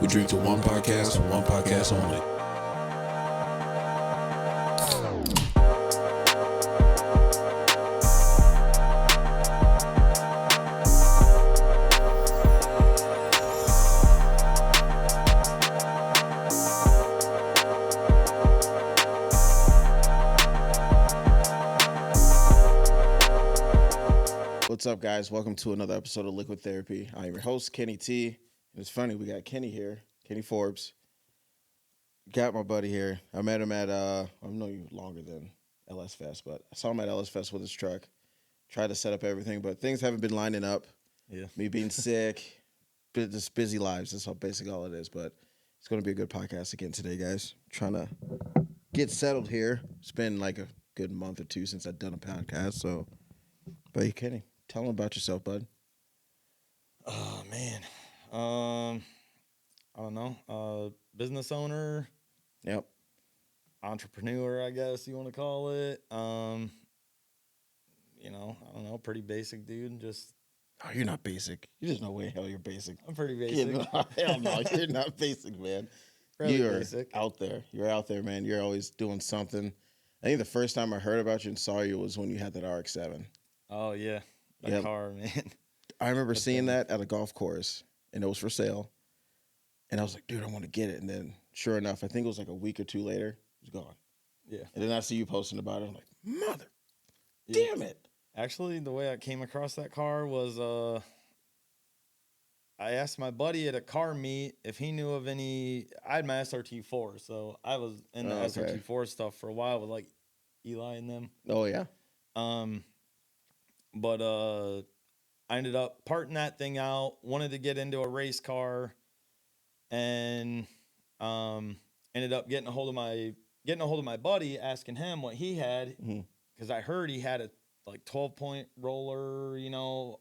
We drink to one podcast and one podcast only. What's up, guys? Welcome to another episode of Liquid Therapy. I'm your host, Kenny T. And it's funny, we got Kenny here, Kenny Forbes. Got my buddy here. I met him at, I've known you longer than LS Fest, but I saw him at LS Fest with his truck. Tried to set up everything, but things haven't been lining up. Yeah. Me being sick, just busy lives. That's basically all it is. But it's going to be a good podcast again today, guys. Trying to get settled here. It's been like a good month or two since I've done a podcast. So, but hey, Kenny, tell them about yourself, bud. Oh man. I don't know. Business owner, Yep. entrepreneur, I guess you want to call it. I don't know, pretty basic dude. Just Oh, you're not basic. There's no way hell you're basic. I'm pretty Yeah, basic. no, hell no, you're not basic, man. Really You're basic. out there. You're out there, man. You're always doing something. I think the first time I heard about you and saw you was when you had that RX-7. Oh yeah. That Yep. car, man. I remember That's seeing it. that at a golf course, and it was for sale. And I was like, dude, I want to get it. And then, sure enough, I think it was like a week or two later, it was gone. Yeah. And then I see you posting about it. I'm like, mother, Yeah. damn it. Actually, the way I came across that car was I asked my buddy at a car meet if he knew of any. I had my SRT4, so I was in the Oh, okay. SRT4 stuff for a while with like Eli and them. Oh, yeah? But I ended up parting that thing out, wanted to get into a race car, and ended up getting a hold of my buddy, asking him what he had, Mhm. because I heard he had a like 12-point roller,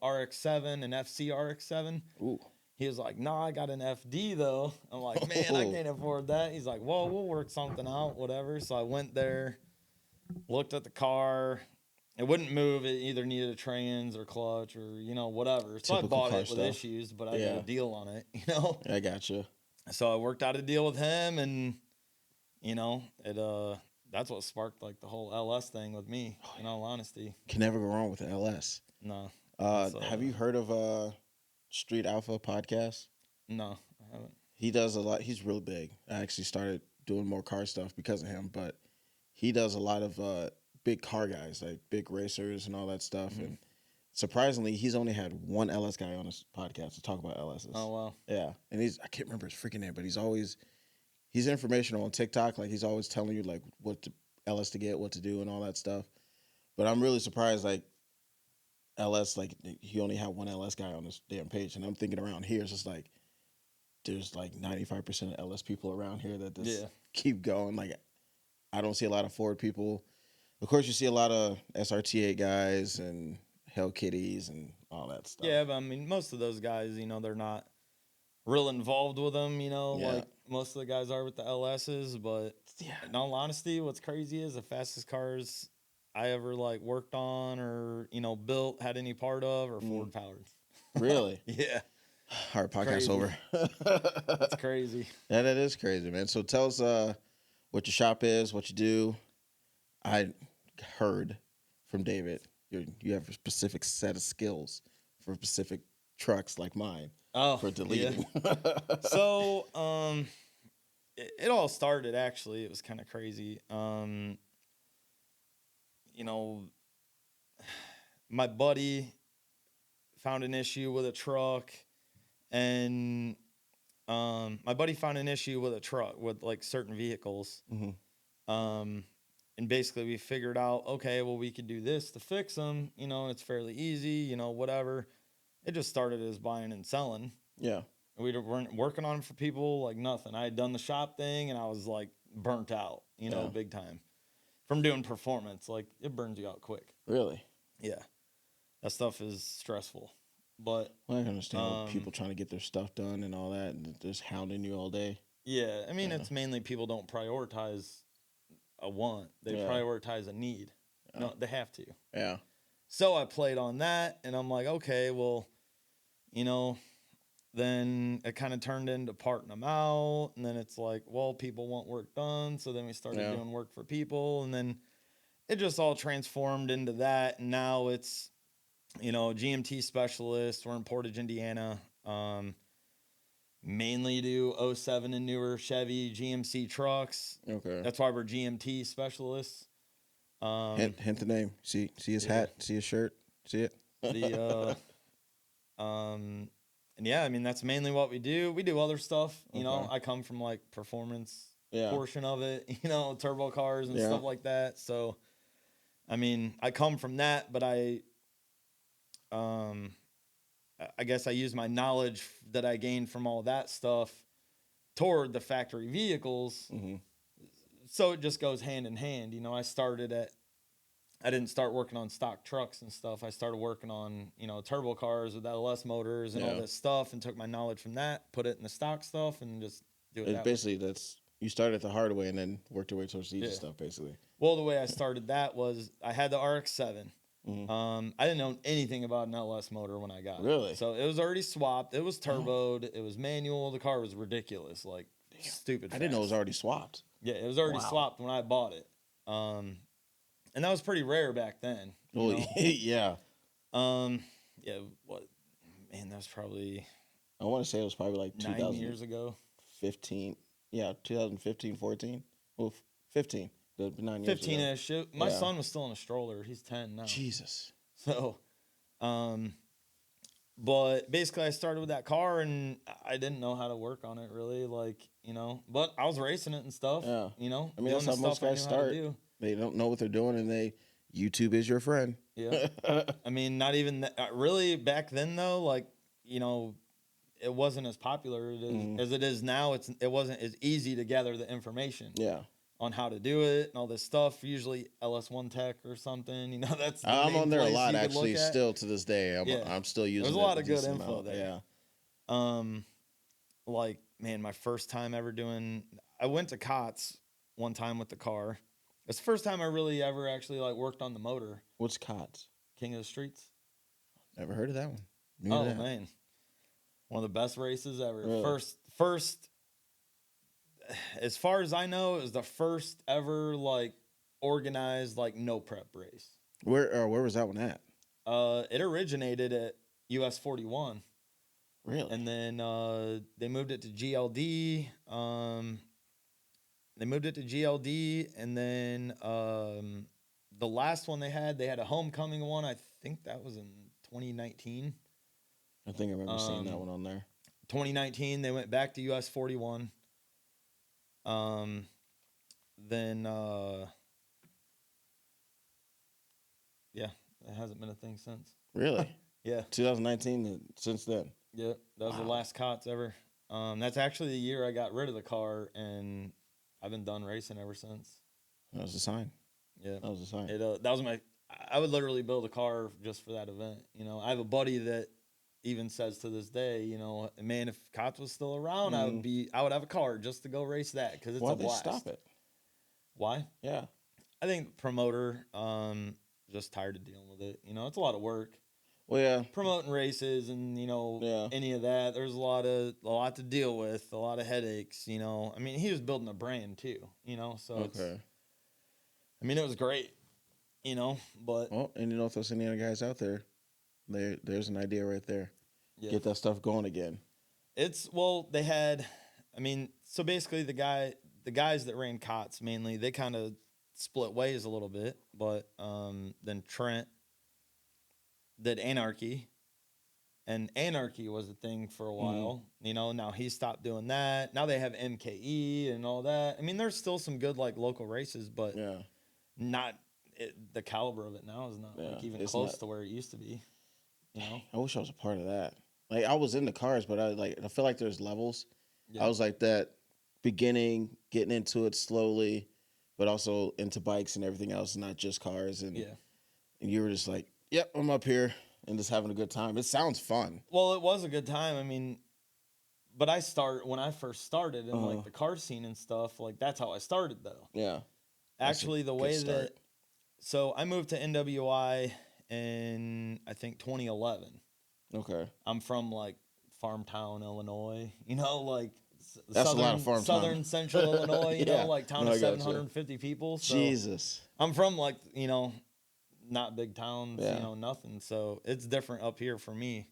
RX-7 and FC RX-7. Ooh. He was like, "Nah, I got an FD though." I'm like, "Man, I can't afford that." He's like, "Well, we'll work something out, whatever." So I went there, looked at the car. It wouldn't move. It either needed a trans or clutch or, whatever. So I Typical bought car it with stuff. issues, but I Yeah. did a deal on it, I got you. So I worked out a deal with him, and, that's what sparked like the whole LS thing with me, in all honesty. Can never go wrong with the LS. No, Have you heard of Street Alpha podcast? no, I haven't. He does a lot. He's real big. I actually started doing more car stuff because of him, but he does a lot of big car guys, like big racers and all that stuff. Mhm. And surprisingly, he's only had one LS guy on his podcast to talk about LSs. Oh, wow. Yeah. And I can't remember his freaking name, but he's informational on TikTok. Like he's always telling you like what LS to get, what to do and all that stuff. But I'm really surprised, like LS, like he only had one LS guy on this damn page. And I'm thinking around here, it's just like, there's like 95% of LS people around here that just Yeah. keep going. Like, I don't see a lot of Ford people. Of course, you see a lot of SRT8 guys and Hell Kitties and all that stuff. Yeah, but I mean, most of those guys, they're not real involved with them, Yeah. like most of the guys are with the LSs. But Yeah. in all honesty, what's crazy is the fastest cars I ever like worked on or, built, had any part of, or Ford powered. Really? Yeah, All right, podcast Crazy. over. that's crazy. Yeah, that is crazy, man. So tell us what your shop is, what you do. I heard from David you have a specific set of skills for specific trucks like mine Oh, for deleting. So, it all started actually. It was kind of crazy. My buddy found an issue with a truck, and my buddy found an issue with a truck with like certain vehicles. Mhm. And basically we figured out, okay, well, we could do this to fix them, and it's fairly easy, whatever. It just started as buying and selling. Yeah. We weren't working on them for people, like nothing. I had done the shop thing, and I was like burnt out, Yeah. big time from doing performance. Like it burns you out quick. Really? Yeah, that stuff is stressful. But Well, I can understand Um, people trying to get their stuff done and all that, and just hounding you all day. yeah, I mean, Yeah. it's mainly people don't prioritize a want; they Yeah. prioritize a need. Yeah. No, they have to. Yeah. So I played on that, and I'm like, okay, well, then it kind of turned into parting them out. And then it's like, well, people want work done. So then we started Yeah. doing work for people. And then it just all transformed into that. And now it's, GMT specialist. We're in Portage, Indiana. Mainly do '07 and newer Chevy GMC trucks. Okay. That's why we're GMT specialists. Hint the name. See his yeah. hat. See his shirt. See it. And yeah, I mean, that's mainly what we do. We do other stuff, you know. Okay. I come from like performance Yeah. portion of it, turbo cars and Yeah. stuff like that. So, I mean, I come from that, but I guess I use my knowledge that I gained from all that stuff toward the factory vehicles. Mm-hmm. So it just goes hand in hand. I didn't start working on stock trucks and stuff. I started working on, turbo cars with LS motors and all Yeah. this stuff, and took my knowledge from that, put it in the stock stuff, and just do it It's that way. basically you started the hard way and then worked your way towards the easy Yeah. stuff, basically. Well, the way I started that was I had the RX-7. Mhm. I didn't know anything about an LS motor when I got it. Really? So it was already swapped. It was turboed. It was manual. The car was ridiculous, like stupid. I didn't know it was fast. already swapped. Yeah, it was already Wow. swapped when I bought it. And that was pretty rare back then. Well, yeah. Yeah, what? Man, that was probably I want to say it was probably like 9 years ago. 2015. Yeah, 2015, 14. Well, 15. The 9 years ago. 15-ish. My Yeah. son was still in a stroller. He's 10 now. Jesus. So, but basically I started with that car and I didn't know how to work on it really, but I was racing it and stuff, Yeah. I mean, doing that's the how most stuff I guys knew how to start. do. They don't know what they're doing, and YouTube is your friend. Yeah. I mean, not even that, really back then though, it wasn't as popular as it is now. It wasn't as easy to gather the information Yeah. on how to do it and all this stuff. Usually LS1 Tech or something, that's the I'm main on there a place lot you could look actually. at. Still to this day, I'm still using. There's a it lot of good decent info amount. there. Yeah. Man, my first time ever I went to COTS one time with the car. It's the first time I really ever actually worked on the motor. What's COTS? King of the Streets. Never heard of that one. Oh man, one of the best races ever. Really? First, as far as I know, it was the first ever organized no prep race. Where was that one at? It originated at US 41. Really? And then they moved it to GLD. And then the last one they had a homecoming one. I think that was in 2019. I think I remember seeing that one on there. 2019, they went back to US 41. Then yeah, it hasn't been a thing since. Really? Yeah. 2019 since then. Yeah, that was the Wow. last COTS ever. That's actually the year I got rid of the car, and I've been done racing ever since. That was a sign. Yeah, That was a sign. that was I would literally build a car just for that event. I have a buddy that even says to this day, man, if COTS was still around, I would have a car just to go race that because it's Why'd a they blast. stop it? Why? Yeah. I think promoter, just tired of dealing with it. It's a lot of work. Well, yeah. Promoting races and any of that, there's a lot to deal with, a lot of headaches. I mean, he was building a brand too, so Okay. it was great, but Well, and if there's any other guys out there, there's an idea right there. yeah. Get that stuff going again. They had, so basically the guys that ran COTS mainly, they kind of split ways a little bit, but then Trent did Anarchy, and Anarchy was a thing for a while. Now he stopped doing that. Now they have MKE and all that. I mean, there's still some good local races, but Yeah. not the caliber of it now is not even it's close not. to where it used to be. I wish I was a part of that. I was in the cars, but I feel like there's levels. Yeah. I was like that beginning, getting into it slowly, but also into bikes and everything else, not just cars. And Yeah. and you were just like, yep, I'm up here and just having a good time. It sounds fun. Well, it was a good time. But when I first started in the car scene and stuff, that's how I started though. Yeah. That's a Actually, the good way start. so I moved to NWI in I think 2011. Okay. I'm from Farmtown, Illinois. You know, like That's a lot of Farmtown. southern central Illinois. You Yeah. know, like town No, of I gotcha. 750 people. So Jesus. I'm from like, you know, not big towns. Yeah. You know, nothing. So it's different up here for me.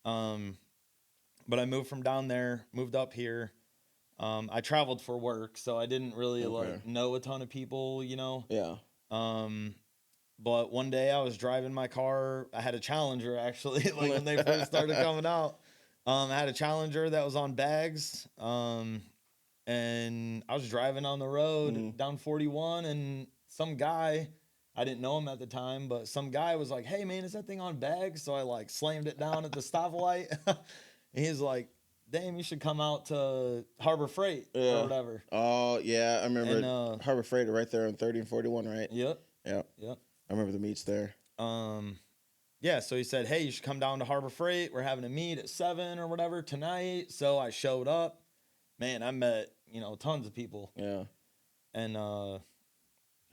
But I moved from down there, moved up here. I traveled for work, so I didn't really Okay. like know a ton of people. You know. Yeah. But one day I was driving my car. I had a Challenger actually, like when they first started coming out. I had a Challenger that was on bags. And I was driving on the road down 41, and some guy, I didn't know him at the time, but some guy was like, "Hey man, is that thing on bags?" So I like slammed it down at the stoplight. And he's like, "Damn, you should come out to Harbor Freight or whatever." Oh yeah, I remember And, Harbor Freight right there on 30 and 41, right? Yep. Yeah. Yep. I remember the meets there. Yeah, so he said, "Hey, you should come down to Harbor Freight. We're having a meet at 7 or whatever tonight." So I showed up. Man, I met, you know, tons of people. Yeah. And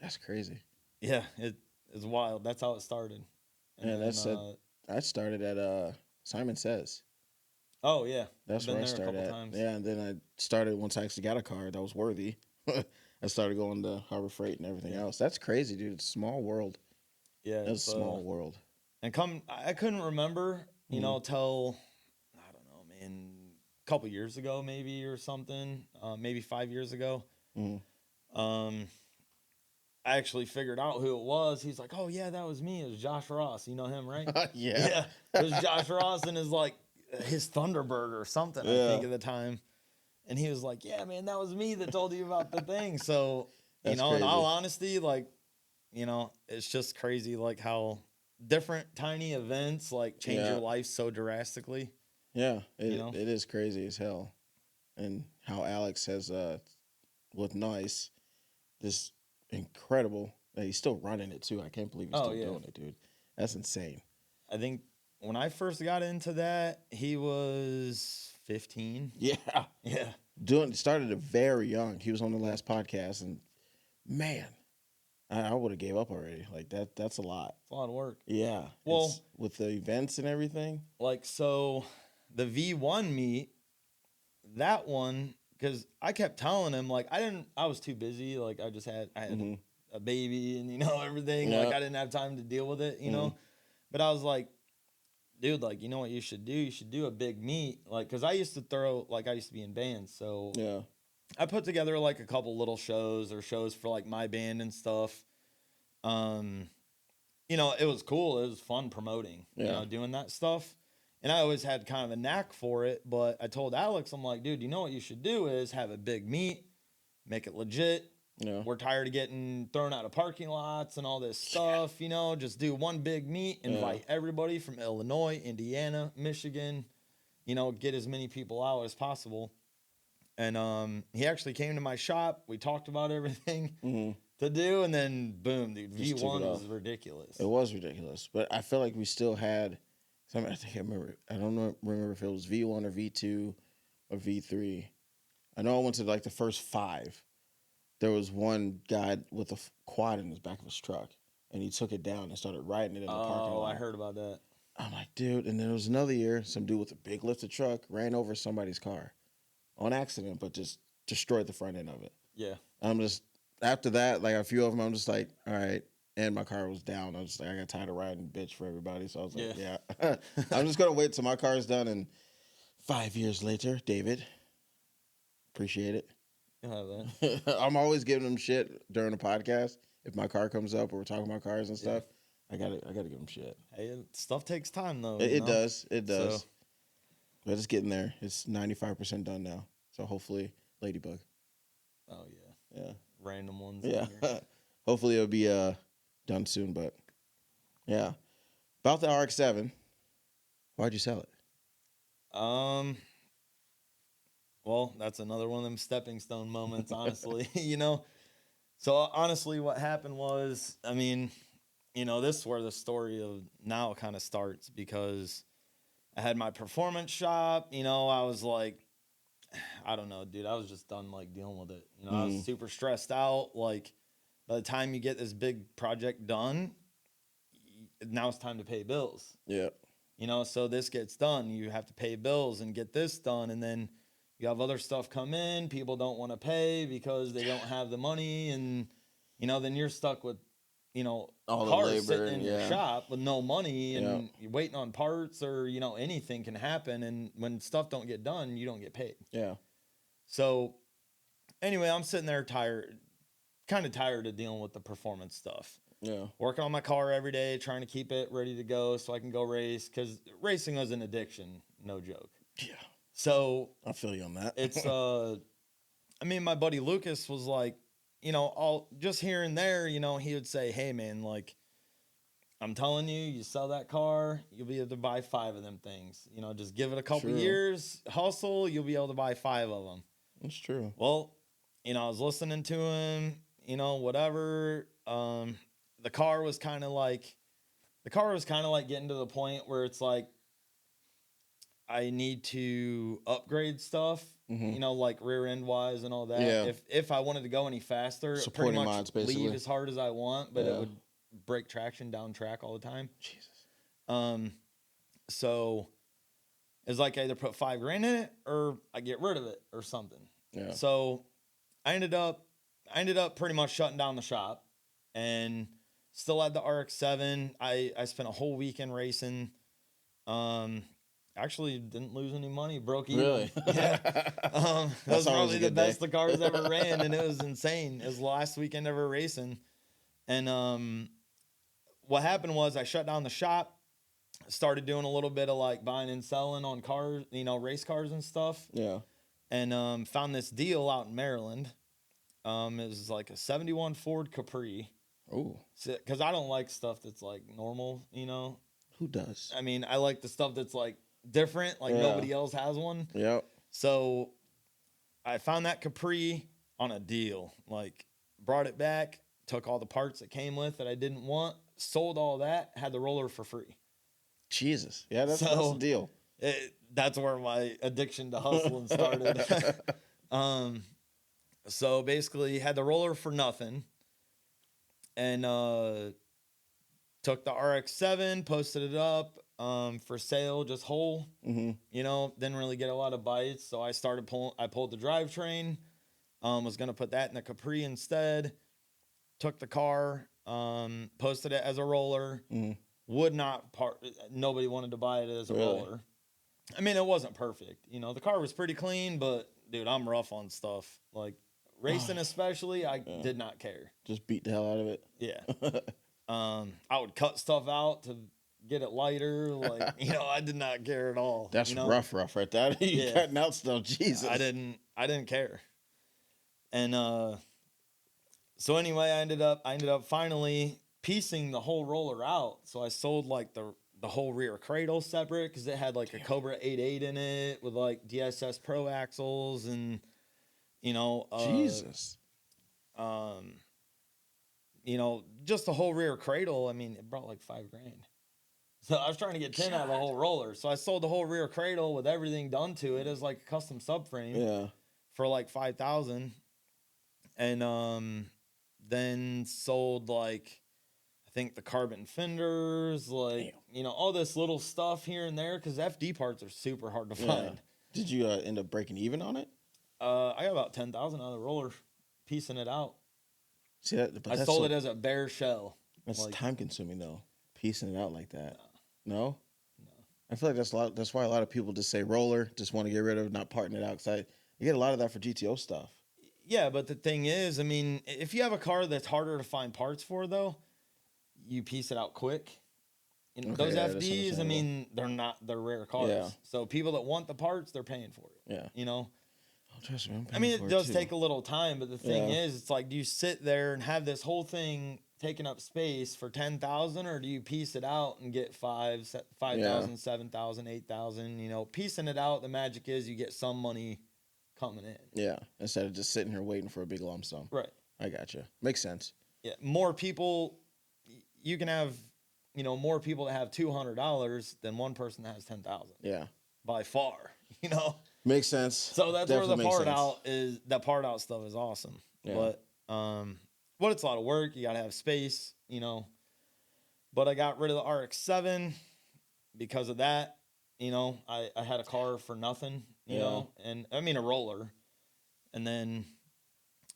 That's crazy. yeah, it's wild. That's how it started. And Yeah, that's it. I started at Simon Says. Oh yeah. That's I've where been I there a started couple at. times. Yeah, and then I started once I actually got a car that was worthy. I started going to Harbor Freight and everything else. That's crazy, dude. It's a small world. Yeah. It's a small world. And I couldn't remember, you know, till I don't know, man, a couple years ago maybe or something, maybe 5 years ago. I actually figured out who it was. He's like, "Oh yeah, that was me. It was Josh Ross. You know him, right?" Yeah. It was Josh Ross and his Thunderbird or something, I think at the time. And he was like, "Yeah, man, that was me that told you about the thing." So, you That's know, crazy. in all honesty, like, you know, it's just crazy like how different tiny events like change your life so drastically. Yeah, You know? it is crazy as hell. And how Alex has, with Nice, this incredible, that he's still running it too. I can't believe he's still doing it, dude. That's insane. I think when I first got into that, he was 15. Yeah. Yeah. Started it very young. He was on the last podcast, and man, I would have gave up already. Like that's a lot. It's a lot of work. Yeah. Well, it's, with the events and everything. like, so the V1 meet, that one, because I kept telling him, like, I was too busy. Like, I had a baby and, you know, everything. Yeah. Like, I didn't have time to deal with it, you know? But I was like, dude, like, you know what you should do? You should do a big meet. Like, because I used to be in bands. So Yeah. I put together, like, a couple little shows for, like, my band and stuff. You know, it was cool. It was fun promoting, you know, doing that stuff. And I always had kind of a knack for it. But I told Alex, I'm like, dude, you know what you should do is have a big meet, make it legit. Yeah. We're tired of getting thrown out of parking lots and all this stuff, you know, just do one big meet, invite everybody from Illinois, Indiana, Michigan, you know, get as many people out as possible. And he actually came to my shop. We talked about everything to do, and then boom, dude, Just took V1 it was off. ridiculous. It was ridiculous, but I feel like we still had some. I think I remember. I don't remember if it was V1 or V2 or V3. I know I went to like the first 5. There was one guy with a quad in the back of his truck, and he took it down and started riding it in the parking lot. I heard about that. I'm like, dude. And then there was another year, some dude with a big lifted truck ran over somebody's car on accident, but just destroyed the front end of it. Yeah. I'm just, after that, like a few of them, I'm just like, all right. And my car was down. I was just like, I got tired of riding bitch for everybody. So I was like, yeah. I'm just going to wait till my car's done. And 5 years later, David, appreciate it. You'll have that. I'm always giving them shit during the podcast. If my car comes up or we're talking about cars and stuff, I gotta give them shit. Hey, stuff takes time though. It does. It does. So- But it's getting there. It's 95% done now. So hopefully, Ladybug. Oh yeah. Yeah. Random ones. Yeah. in here. Hopefully it'll be done soon. But yeah, about the RX-7. Why'd you sell it? Well, that's another one of them stepping stone moments, honestly, you know? So honestly, what happened was, I mean, you know, this is where the story of now kind of starts, because I had my performance shop, you know, I was like, I don't know, dude, I was just done like dealing with it. You know, I was super stressed out. Like, by the time you get this big project done, now it's time to pay bills. Yeah. You know, so this gets done. You have to pay bills and get this done. And then you have other stuff come in. People don't want to pay because they don't have the money. And, you know, then you're stuck with, you know, All the cars labor, sitting in your yeah. shop with no money and Yeah. you're waiting on parts or, you know, anything can happen. And when stuff don't get done, you don't get paid. Yeah. So anyway, I'm sitting there kind of tired of dealing with the performance stuff. Yeah. Working on my car every day, trying to keep it ready to go so I can go race, because racing was an addiction, no joke. Yeah. So I feel you on that. it's I mean, my buddy Lucas was like, you know, all just here and there, you know, he would say, hey man, like, I'm telling you, you sell that car, you'll be able to buy 5 of them things. You know, just give it a couple True. years, hustle, you'll be able to buy 5 of them. It's true. Well, you know, I was listening to him, you know, whatever. The car was kind of like getting to the point where it's like, I need to upgrade stuff, you know, like rear end wise and all that. Yeah. If I wanted to go any faster, Supporting pretty much mods, basically. leave as hard as I want, but Yeah. it would break traction down track all the time. Jesus. So it's like I either put $5,000 in it or I get rid of it or something. Yeah. So I ended up pretty much shutting down the shop and still had the RX-7. I spent a whole weekend racing. Actually didn't lose any money, broke even. Really? Yeah. That was always probably a the good best day. the cars ever ran, and it was insane. It was the last weekend ever racing. And what happened was I shut down the shop, started doing a little bit of like buying and selling on cars, you know, race cars and stuff. Yeah. And found this deal out in Maryland. It was like a 71 Ford Capri. Oh, Because I don't like stuff that's like normal, you know. who does? I mean, I like the stuff that's like different, like Yeah. nobody else has one. Yep. So I found that Capri on a deal. Like, brought it back, took all the parts that came with that I didn't want, sold all that, had the roller for free. Jesus. Yeah, that's So- the deal. That's where my addiction to hustling started. So basically, had the roller for nothing, and took the RX-7, posted it up for sale, just whole. Mm-hmm. You know, didn't really get a lot of bites, so I pulled the drivetrain. Was gonna put that in the Capri instead. Took the car, posted it as a roller. Mm-hmm. Would not nobody wanted to buy it as a Really? roller. I mean, it wasn't perfect. You know, the car was pretty clean, but dude, I'm rough on stuff. Like racing especially, I did not care. Just beat the hell out of it. Yeah. I would cut stuff out to get it lighter. Like, you know, I did not care at all. That's you know? rough right there. You Yeah. cutting out stuff. Jesus. I didn't care. And so anyway, I ended up finally piecing the whole roller out. So I sold like the whole rear cradle separate because it had like a Cobra 8.8 in it with like DSS Pro axles and, you know, Jesus. you know, just the whole rear cradle. I mean, it brought like $5,000. So I was trying to get 10 out of the whole roller. So I sold the whole rear cradle with everything done to it as like a custom subframe Yeah. for like 5,000. And then sold like, I think the carbon fenders, like, you know, all this little stuff here and there, because FD parts are super hard to Yeah. find. Did you end up breaking even on it? I got about 10,000 out of the roller, piecing it out. See that? But I that's sold it as a bare shell. That's like- time consuming though. Piecing it out like that. No. I feel like that's why a lot of people just say roller, just want to get rid of, not parting it out. Cause you get a lot of that for GTO stuff. Yeah, but the thing is, I mean, if you have a car that's harder to find parts for, though, you piece it out quick. You know, Okay, those yeah, that's FDs, I understandable. mean, they're rare cars. Yeah. So people that want the parts, they're paying for it. Yeah. You know? Oh, trust me, I'm I paying mean, for it does too. take a little time, but the thing Yeah. is, it's like, do you sit there and have this whole thing taking up space for 10,000, or do you piece it out and get 5,000, 7,000, 8,000? You know, piecing it out, the magic is you get some money coming in. Yeah. Instead of just sitting here waiting for a big lump sum. Right. I got you. Makes sense. Yeah, more people, you can have, you know, more people that have $200 than one person that has 10,000 Yeah. by far, you know? Makes sense. So that's Definitely where the makes part sense. out is, that part out stuff is awesome. Yeah. But it's a lot of work. You got to have space, you know? But I got rid of the RX-7. because of that, you know, I had a car for nothing, you know, and I mean a roller. And then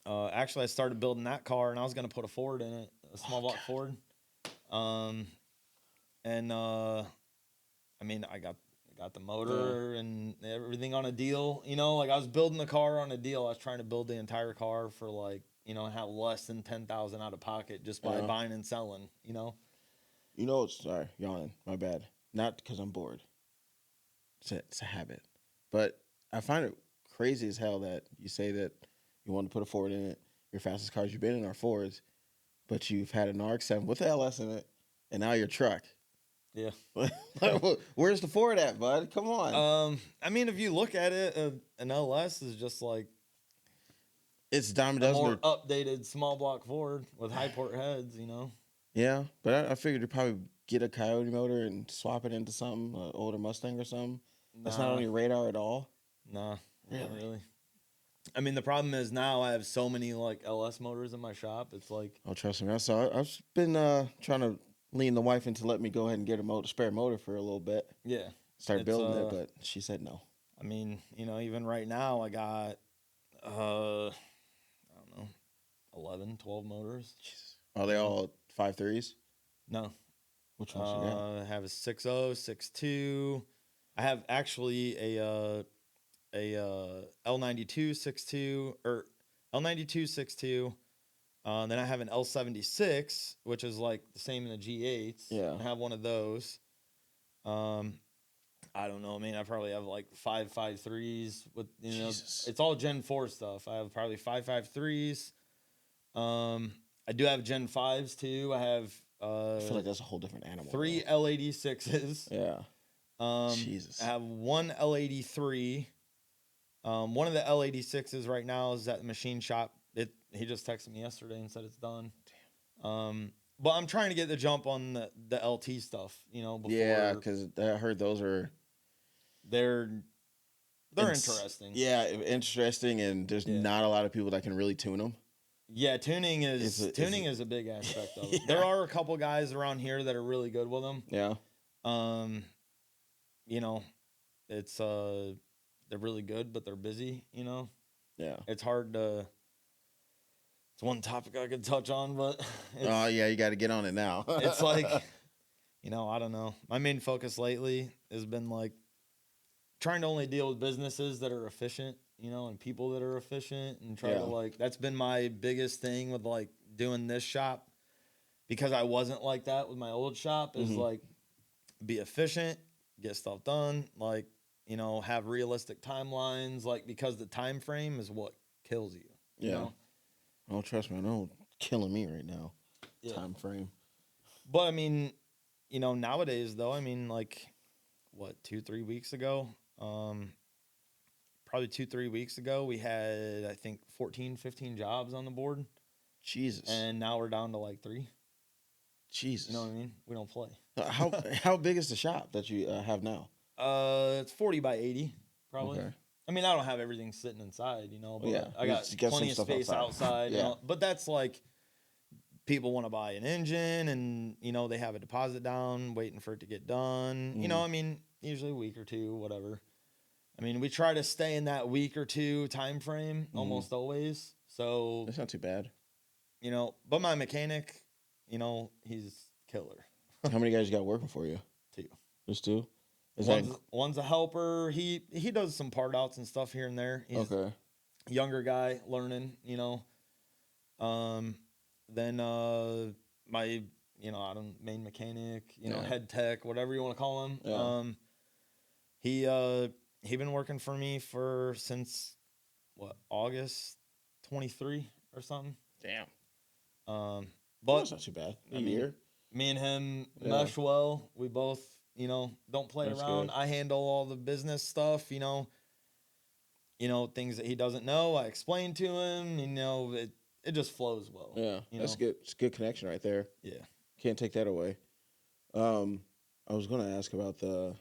actually I started building that car, and I was going to put a Ford in it, a small block Ford. And I mean, I got the motor and everything on a deal, you know, like I was building the car on a deal. I was trying to build the entire car for like, you know, have less than 10,000 out of pocket just by buying and selling, you know. You know, sorry, yawning. My bad. Not because I'm bored. It's a habit. But I find it crazy as hell that you say that you want to put a Ford in it. Your fastest cars you've been in are Fords, but you've had an RX-7 with the LS in it, and now your truck. Yeah. Where's the Ford at, bud? Come on. I mean, if you look at it, an LS is just like It's dime a a dozen. more updated small block Ford with high port heads, you know. Yeah, but I figured you'd probably get a Coyote motor and swap it into something, an older Mustang or something. That's not on your radar at all. Nah, not really. I mean, the problem is now I have so many like LS motors in my shop. It's like, Oh, trust me. I've been trying to lean the wife into let me go ahead and get a spare motor for a little bit. yeah, Start building it, but she said no. I mean, you know, even right now I got, I don't know, 11, 12 motors. Jesus. Are they all 5.3s? No. Which ones you got? I have a 6.0, 6.2. I have actually a L92 6.2 or L92 6.2. Then I have an L76, which is like the same in the G8s. Yeah. I have one of those. I don't know. I mean, I probably have like 5.3s with, you know, Jesus. it's all Gen 4 stuff. I have probably 5.3s. I do have Gen 5s too. I have I feel like that's a whole different animal. 3 though. L86s. Yeah. Jesus. I have one L83. One of the L86s right now is at the machine shop. He just texted me yesterday and said it's done. Damn. But I'm trying to get the jump on the LT stuff, you know, before. Yeah, because I heard those are... They're interesting. Yeah, interesting, and there's not a lot of people that can really tune them. Yeah, tuning is a big aspect of it. Yeah. There are a couple guys around here that are really good with them. Yeah. You know, it's they're really good, but they're busy, you know. Yeah. It's hard to... It's one topic I could touch on, but Oh, yeah, you got to get on it now. it's like, you know, I don't know. My main focus lately has been like trying to only deal with businesses that are efficient, you know, and people that are efficient, and try to like, that's been my biggest thing with like doing this shop, because I wasn't like that with my old shop, is like be efficient, get stuff done, like, you know, have realistic timelines, like, because the time frame is what kills you. You know? Oh, trust me, I know killing me right now. Yeah. Time frame. But I mean, you know, nowadays though, I mean, like, what, 2-3 weeks ago, probably 2-3 weeks ago, we had, I think, 14-15 jobs on the board. Jesus. And now we're down to like 3. Jesus. You know what I mean? We don't play. How big is the shop that you have now? It's 40 by 80, probably. Okay. I mean, I don't have everything sitting inside, you know, but Yeah, I got you got plenty of some stuff space outside. outside. You know, but that's like, people want to buy an engine, and, you know, they have a deposit down waiting for it to get done. You know, I mean, usually a week or two, whatever. I mean, we try to stay in that week or two time frame almost always. So That's not too bad. You know, but my mechanic, you know, he's killer. How many guys you got working for you? 2. Just 2? One's a helper. He does some part outs and stuff here and there. He's okay. a younger guy learning, you know. Then my, you know, I don't main mechanic, you know, head tech, whatever you want to call him. Yeah. He been working for me since what, August 23 or something. Damn. But that's not too bad. A year. Me and him mesh well. We both, you know, don't play around. Good. I handle all the business stuff, you know, things that he doesn't know, I explain to him, you know, it just flows well. Yeah. That's know? good. It's a good connection right there. Yeah. Can't take that away. I was going to ask about the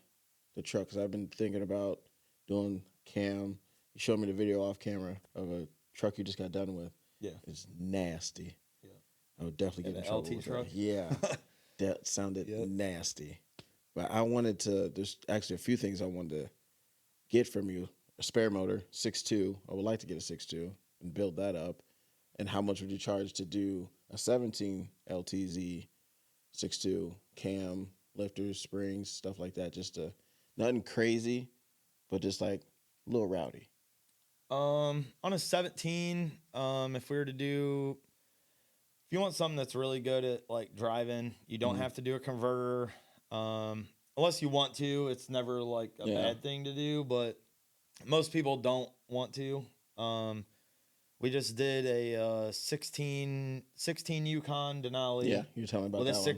truck, because I've been thinking about doing cam. You showed me the video off camera of a truck you just got done with. Yeah. It's nasty. I would definitely get in the trouble LT with truck? that. Yeah. That sounded nasty. But I wanted to. There's actually a few things I wanted to get from you. A spare motor, 6.2. I would like to get a 6.2 and build that up. And how much would you charge to do a 17 LTZ 6.2 cam, lifters, springs, stuff like that? Just nothing crazy, but just like a little rowdy. On a 17, if we were to do, if you want something that's really good at like driving, you don't have to do a converter. Unless you want to, it's never like a bad thing to do, but most people don't want to. We just did a 16 Yukon Denali. Yeah, you're telling me about with that a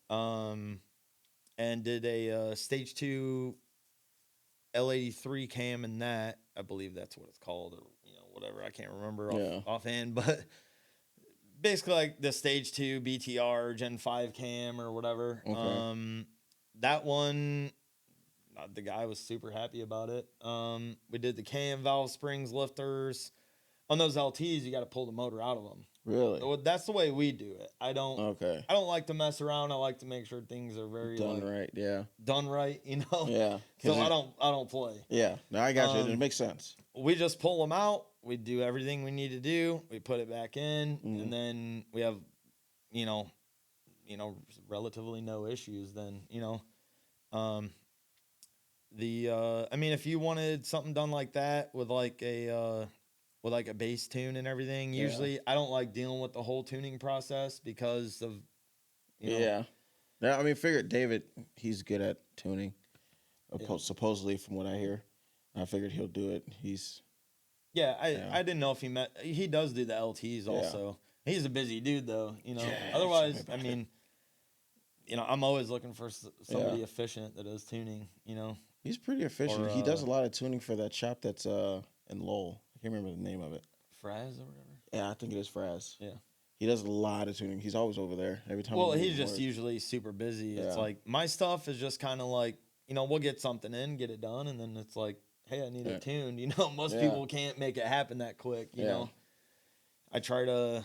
6.2. And did a stage 2 L83 cam in that. I believe that's what it's called, or whatever. I can't remember offhand, but basically like the stage 2 BTR Gen 5 cam or whatever. Okay. That one, the guy was super happy about it. We did the cam, valve springs, lifters. On those LTs, you got to pull the motor out of them. Really? So that's the way we do it. I don't like to mess around. I like to make sure things are very done right. Yeah. Done right. Yeah. So I don't play. Yeah. No, I got you. It makes sense. We just pull them out. We do everything we need to do. We put it back in, and then we have, relatively no issues. Then I mean, if you wanted something done like that with like a bass tune and everything, usually I don't like dealing with the whole tuning process because of, Yeah. I mean, figured David, he's good at tuning. Supposedly, from what I hear, I figured he'll do it. I didn't know if he does do the LTs also. He's a busy dude though, Otherwise, I mean, I'm always looking for somebody efficient that does tuning, He's pretty efficient. He does a lot of tuning for that shop that's in Lowell. I can't remember the name of it. Fraz or whatever. Yeah, I think it is Fraz. Yeah. He does a lot of tuning. He's always over there every time. Well, he's just usually super busy. Yeah. It's like my stuff is just kind of like, we'll get something in, get it done, and then it's like, hey, I need it tuned. Most people can't make it happen that quick. You know, I try to.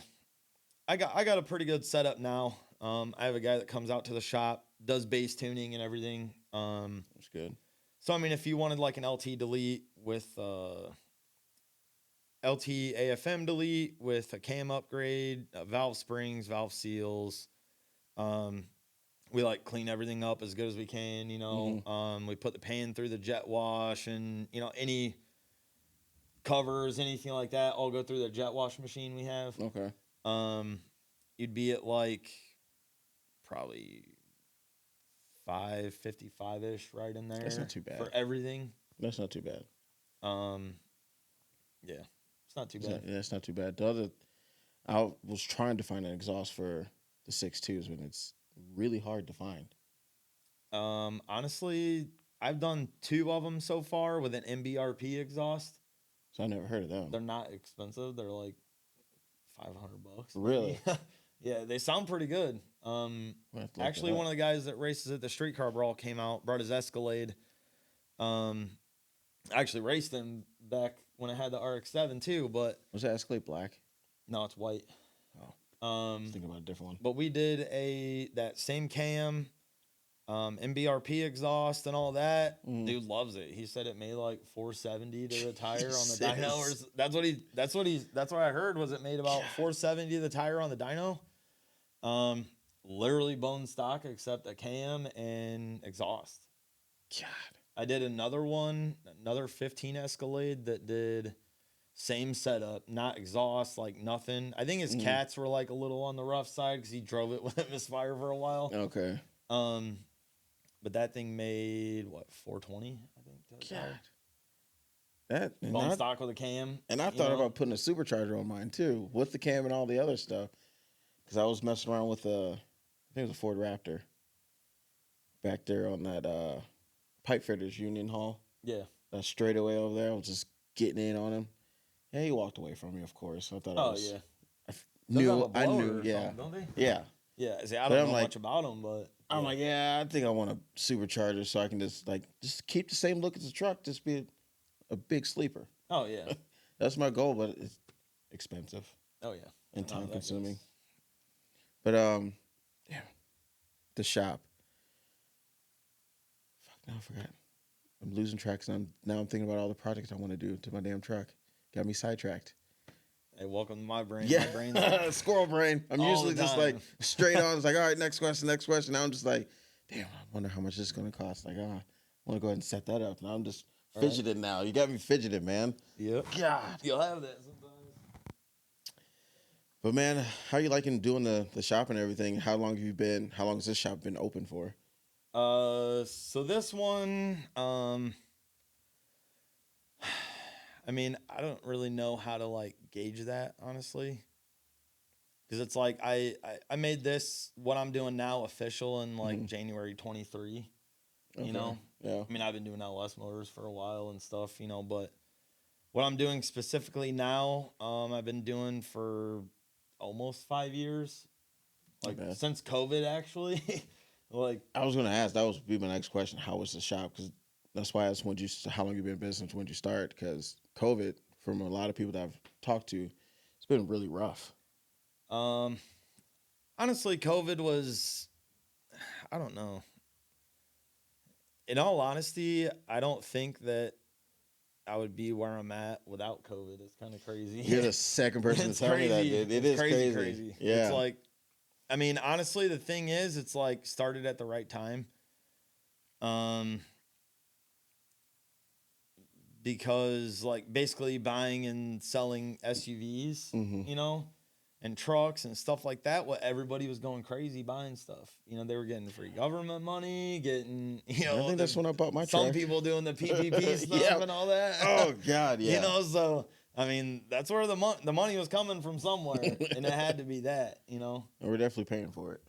I got a pretty good setup now. I have a guy that comes out to the shop, does bass tuning and everything. That's good. So I mean, if you wanted like an LT delete with LT AFM delete with a cam upgrade, valve springs, valve seals. We like clean everything up as good as we can, We put the pan through the jet wash and, any covers, anything like that, all go through the jet wash machine we have. Okay. You'd be at like probably 555-ish right in there. That's not too bad. For everything. That's not too bad. Yeah. It's not too bad. It's not too bad. I was trying to find an exhaust for the 6.2s, but it's really hard to find. Honestly, I've done 2 of them so far with an MBRP exhaust. So I never heard of them. They're not expensive. They're like $500. Really? Yeah, they sound pretty good. Actually, one of the guys that races at the Streetcar Brawl came out, brought his Escalade. I actually raced him back when I had the RX-7 too, but was that Escalade black? No, it's white. Oh, I was thinking about a different one. But we did that same cam, MBRP exhaust and all that. Dude loves it. He said it made like 470 to the tire on the dyno. That's what I heard was it made about 470 to the tire on the dyno. Literally bone stock except a cam and exhaust. God. I did another 15 Escalade that did same setup, not exhaust, like nothing. I think his cats were like a little on the rough side because he drove it with a misfire for a while. Okay. But that thing made 420, I think. God. Bone stock with a cam. And I thought about putting a supercharger on mine too, with the cam and all the other stuff. Because I was messing around with I think it was a Ford Raptor back there on that Pipe Fitters Union Hall. Yeah. That straightaway over there. I was just getting in on him. Yeah, he walked away from me, of course. I thought yeah. I knew. Yeah. Don't they? Yeah. Yeah. See, I don't know much about them, but I'm like, I think I want a supercharger so I can just keep the same look as the truck, just be a big sleeper. Oh yeah. That's my goal, but it's expensive. Oh yeah. And time consuming. But the shop. Now I forgot. I'm losing tracks, and now I'm thinking about all the projects I want to do to my damn truck. Got me sidetracked. Hey, welcome to my brain. Yeah, My brain's squirrel brain. I'm all usually the just time. like straight on. It's like, all right, next question, next question. Now I'm just like, damn, I wonder how much this is gonna cost. Like, I want to go ahead and set that up. Now I'm just Right. fidgeting. Now you got me fidgeting, man. Yep. God. You'll have that sometimes. But man, how you liking doing the shop and everything? How long have you been? How long has this shop been open for? So this one, I mean, I don't really know how to like gauge that honestly, because it's like I made this what I'm doing now official in like January 23. Okay. You know, Yeah. I mean, I've been doing LS Motors for a while and stuff, you know, but what I'm doing specifically now, I've been doing for almost 5 years, like Okay. since COVID actually. Like, I was gonna ask. That was be my next question. How was the shop? Because that's why I asked how long you been in business? When did you start? Because COVID, from a lot of people that I've talked to, it's been really rough. honestly, COVID was, I don't know. In all honesty, I don't think that I would be where I'm at without COVID. It's kind of crazy. You're the second person It's to tell me that. crazy. Dude. It It's is crazy. Yeah. It's like, I mean, honestly, the thing is, it's like started at the right time. Because like basically buying and selling SUVs, Mhm. you know, and trucks and stuff like that. What everybody was going crazy buying stuff. You know, they were getting free government money, getting, you know, I think that's when I bought my some truck. people doing the PPP stuff Yeah. and all that. Oh God, yeah. You know, so I mean, that's where the money was coming from somewhere, and it had to be that. You know, And we're definitely paying for it.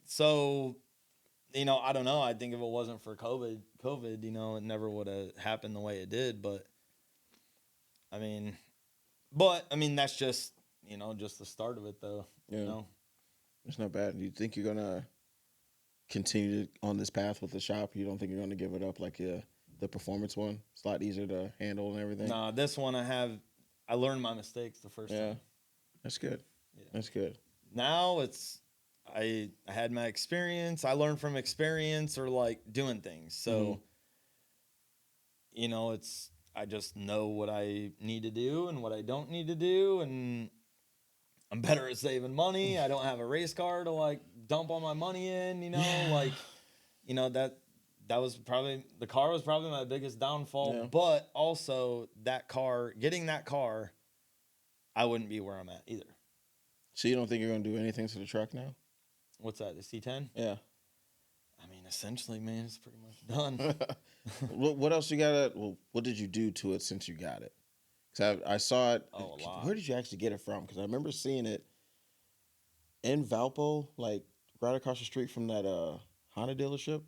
so, you know, I don't know. I think if it wasn't for COVID, you know, it never would have happened the way it did. But I mean, that's just, you know, just the start of it, though. Yeah. You know, It's not bad. Do you think you're gonna continue on this path with the shop? You don't think you're gonna give it up like the performance one? It's a lot easier to handle and everything. nah, this one I learned my mistakes the first Yeah, time. that's good. Yeah. That's good. Now I had my experience. I learned from experience or like doing things. So, you know, I just know what I need to do and what I don't need to do, and I'm better at saving money. I don't have a race car to like dump all my money in, you know, Yeah. like, you know, the car was probably my biggest downfall, Yeah. but also getting that car, I wouldn't be where I'm at either. So you don't think you're gonna do anything to the truck now? What's that? The C10? Yeah. I mean, essentially, man, it's pretty much done. What else you got? What did you do to it since you got it? Because I saw it. Oh, a lot. Where did you actually get it from? Because I remember seeing it in Valpo, like right across the street from that Honda dealership.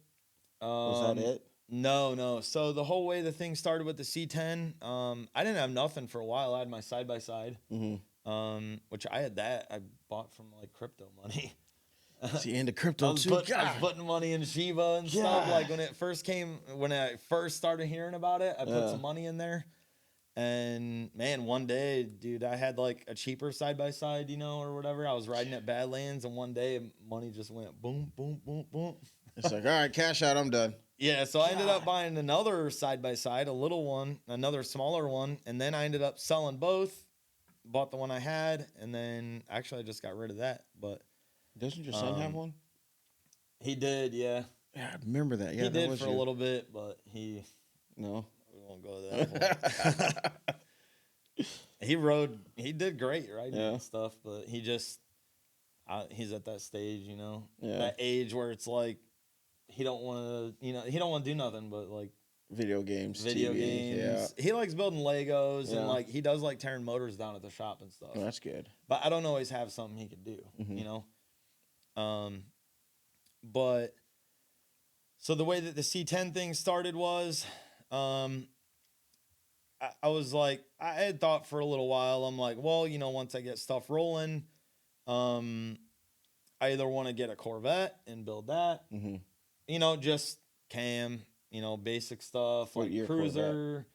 Was that it? No. So the whole way the thing started with the C10, I didn't have nothing for a while. I had my side by side, which I bought from like crypto money. See, into I crypto was, too. I was putting money in Shiba and stuff. Yeah. Like when I first started hearing about it, I put some money in there. And man, one day, dude, I had like a cheaper side by side, you know, or whatever. I was riding at Badlands, and one day money just went boom, boom, boom, boom. It's like, all right, cash out, I'm done. Yeah, so I ended up buying another side by side, a little one, another smaller one, and then I ended up selling both. Bought the one I had, and then actually I just got rid of that. But Doesn't your son have one? he did, yeah. Yeah, I remember that. Yeah, He that did was for a little bit, but we No. won't go to that point. He did great, right? Yeah. And stuff, but he's at that stage, you know, Yeah. that age where it's like he don't want to do nothing but like Video games, video TV. games. He likes building Legos Yeah. and like he does like tearing motors down at the shop and stuff. Oh, that's good. But I don't always have something he could do, you know? But so the way that the C10 thing started was, I was like, I had thought for a little while, I'm like, well, you know, once I get stuff rolling, I either want to get a Corvette and build that, you know, just cam, you know, basic stuff, What like year cruiser,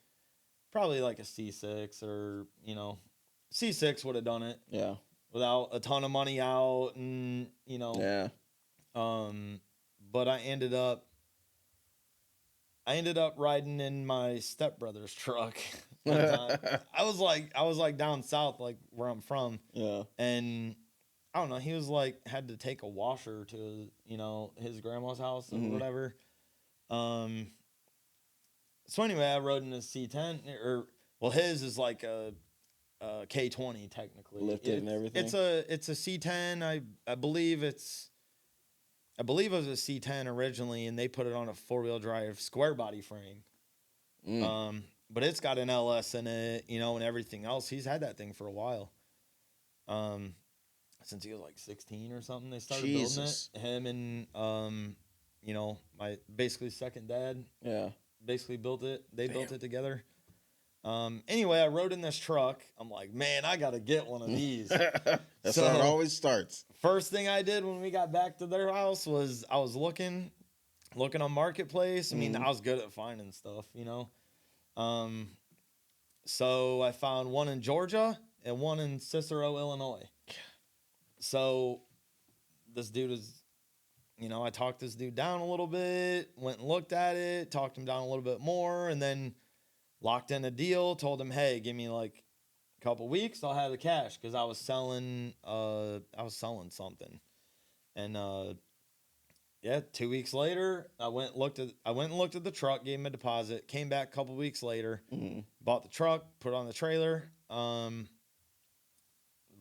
probably like a C6 or, you know, C6 would have done it. Yeah. Without a ton of money out and, you know. Yeah. But I ended up I ended up riding in my stepbrother's truck one time. I was like down south, like where I'm from, Yeah. and I don't know. He was like had to take a washer to his grandma's house or whatever. So anyway, I rode in a C10 or well, his is like a K20 technically. Lifted and everything. It's a C10. I believe it was a C10 originally, and they put it on a 4-wheel drive square body frame. But it's got an LS in it, and everything else. He's had that thing for a while. Since he was like 16 or something, they started building it. Him and my basically second dad. Yeah. Basically built it. They built it together. Anyway, I rode in this truck. I'm like, man, I gotta get one of these. That's how it always starts. First thing I did when we got back to their house was I was looking on Marketplace. I mean, I was good at finding stuff, So I found one in Georgia and one in Cicero, Illinois. So this dude is, I talked this dude down a little bit, went and looked at it, talked him down a little bit more, and then locked in a deal, told him, hey, give me like a couple weeks, I'll have the cash, because I was selling something. And 2 weeks later, I went and looked at the truck, gave him a deposit, came back a couple weeks later, bought the truck, put it on the trailer,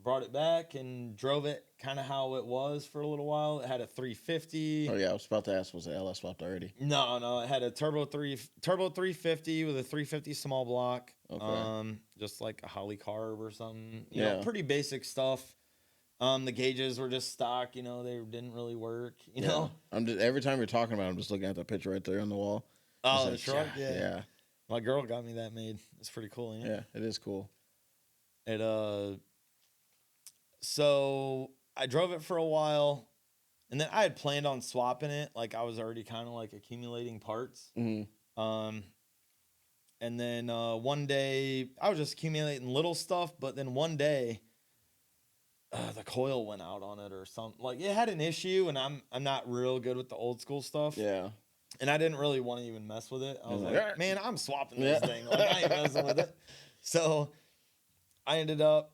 brought it back and drove it kind of how it was for a little while. It had a 350. Oh yeah, I was about to ask, was the LS swapped already? No, it had a turbo 350 with a 350 small block. Okay. Just like a Holly carb or something. You know, pretty basic stuff. The gauges were just stock, they didn't really work, you know. I'm just every time you're talking about it, I'm just looking at the picture right there on the wall. Oh, the truck? Yeah. My girl got me that made. It's pretty cool, Yeah, it is cool. So I drove it for a while, and then I had planned on swapping it. Like I was already kind of like accumulating parts. And then one day I was just accumulating little stuff, but then one day the coil went out on it or something. Like it had an issue, and I'm not real good with the old school stuff. Yeah. And I didn't really want to even mess with it. I was like, man, I'm swapping this thing. Like I ain't messing with it. So I ended up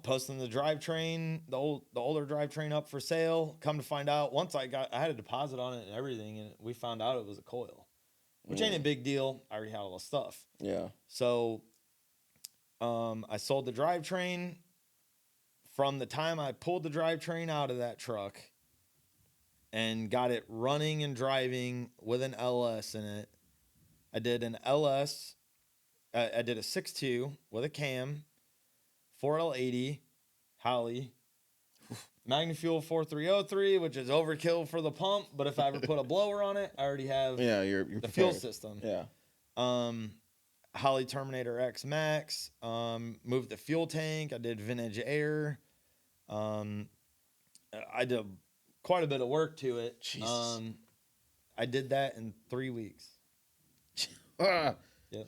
posting the drivetrain, the older drivetrain up for sale. Come to find out, once I had a deposit on it and everything, and we found out it was a coil, which ain't a big deal. I already had all the stuff. Yeah. So, I sold the drivetrain. From the time I pulled the drivetrain out of that truck and got it running and driving with an LS in it, I did an LS. I did a 6.2 with a cam. 4L80, Holley, Magnafuel 4303, which is overkill for the pump, but if I ever put a blower on it, I already have you're the fuel system. Yeah. Holley Terminator X Max, moved the fuel tank. I did vintage air. I did quite a bit of work to it. Jesus. I did that in 3 weeks. Yep.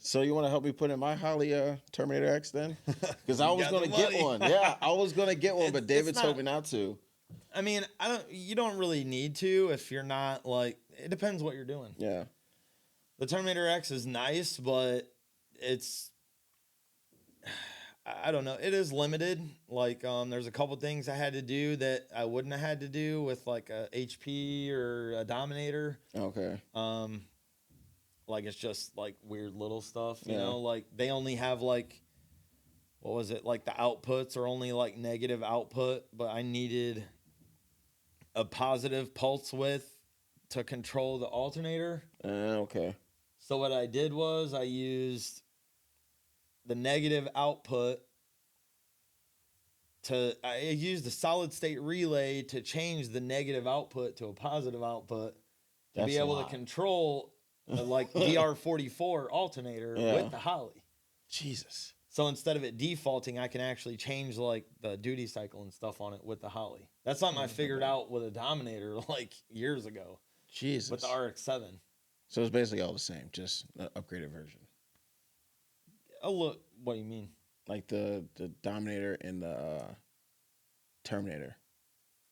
So you want to help me put in my Holley Terminator X then? Because I was going to get one. Yeah, I was going to get one, but David told me not to. I mean, you don't really need to if you're not like, it depends what you're doing. Yeah. The Terminator X is nice, but I don't know. It is limited. Like, there's a couple things I had to do that I wouldn't have had to do with like a HP or a Dominator. Okay. Like it's just like weird little stuff, you know, like they only have like, what was it? Like the outputs are only like negative output, but I needed a positive pulse width to control the alternator. Okay. So what I did was I used the negative output I used the solid state relay to change the negative output to a positive output to be able to control like DR44 alternator with the Holley. Jesus. So instead of it defaulting, I can actually change like the duty cycle and stuff on it with the Holley. That's something I figured out with a Dominator like years ago. Jesus. With the RX-7. So it's basically all the same, just an upgraded version. Oh, look. What do you mean? Like the Dominator and the Terminator.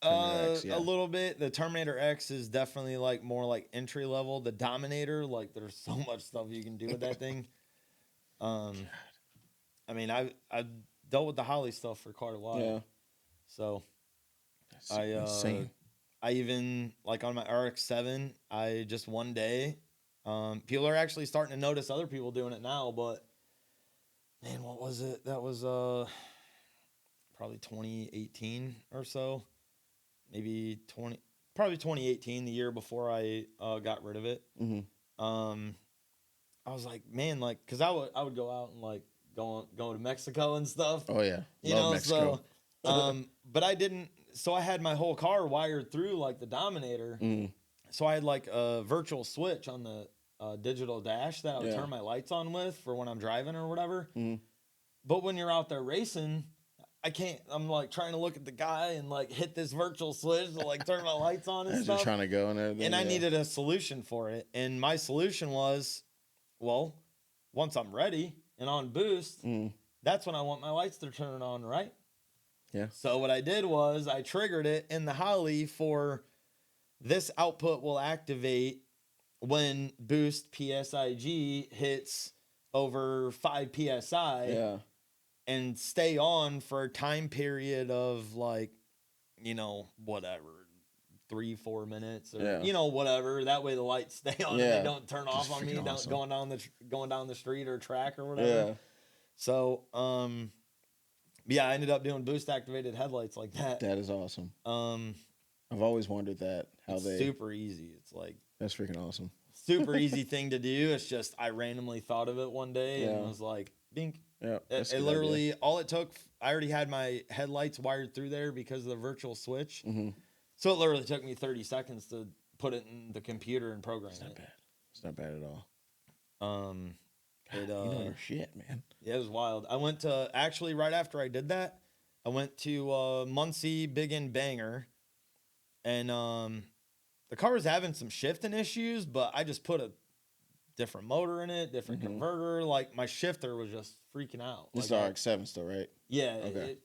Terminator X, yeah. A little bit. The Terminator X is definitely like more like entry level. The Dominator, like there's so much stuff you can do with that thing. I mean, I dealt with the Holly stuff for quite a while. Yeah. So That's I insane. I even like on my RX-7, I just one day, people are actually starting to notice other people doing it now, but man, what was it? That was probably 2018 or so, probably 2018, the year before I got rid of it. I was like, man, like, cause I would go out and like go to Mexico and stuff. Oh yeah, You love know, Mexico. so, but I didn't. So I had my whole car wired through like the Dominator. So I had like a virtual switch on the digital dash that I would turn my lights on with for when I'm driving or whatever. But when you're out there racing, I can't. I'm like trying to look at the guy and like hit this virtual switch to like turn my lights on and As stuff. you're trying to go and everything. And I needed a solution for it. And my solution was, well, once I'm ready and on boost, that's when I want my lights to turn on, right? Yeah. So what I did was I triggered it in the Holly for this output will activate when boost PSIG hits over 5 PSI. Yeah. And stay on for a time period of like, you know, whatever, 3-4 minutes or you know, whatever. That way the lights stay on and they don't turn off on me going down the street or track or whatever. Yeah. So yeah, I ended up doing boost activated headlights like that. That is awesome. I've always wondered that super easy. It's like that's freaking awesome. Super easy thing to do. It's just I randomly thought of it one day and was like, bink. Yeah, it literally all it took. I already had my headlights wired through there because of the virtual switch. So it literally took me 30 seconds to put it in the computer and program it. Not bad. It's not bad at all. You know your shit, man. Yeah, it was wild. I went to actually right after I did that, I went to Muncie Big and Banger, and the car was having some shifting issues, but I just put a different motor in it, different converter. Like my shifter was just freaking out. This like, is RX-7 still, right? Yeah,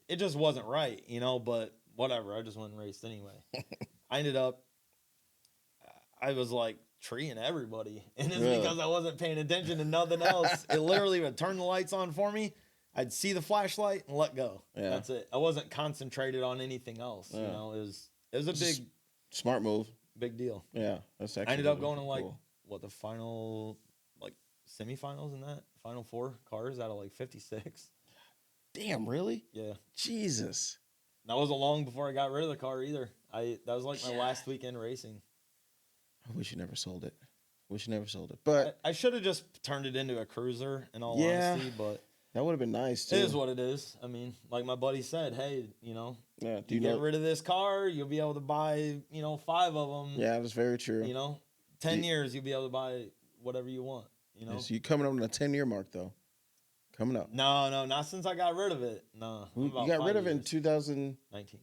it just wasn't right, you know, but whatever. I just went and raced anyway. I ended up, I was like treeing everybody. And it's because I wasn't paying attention to nothing else. It literally would turn the lights on for me. I'd see the flashlight and let go. Yeah. That's it. I wasn't concentrated on anything else. You know, it was a big, smart move. Big deal. Yeah, that's actually. I ended up going to like the final, like semifinals in that final 4 cars out of like 56. Damn, really? Yeah. Jesus. That wasn't long before I got rid of the car either. That was like my last weekend racing. I wish you never sold it. But I should have just turned it into a cruiser in all honesty, but that would have been nice too. It is what it is. I mean, like my buddy said, hey, you know, do you get rid of this car, you'll be able to buy, 5 of them. Yeah, that's very true. 10 years, you'll be able to buy whatever you want, Yeah, so you coming up on a 10-year mark though. Coming up. No, not since I got rid of it. No. You got rid of it in 2019.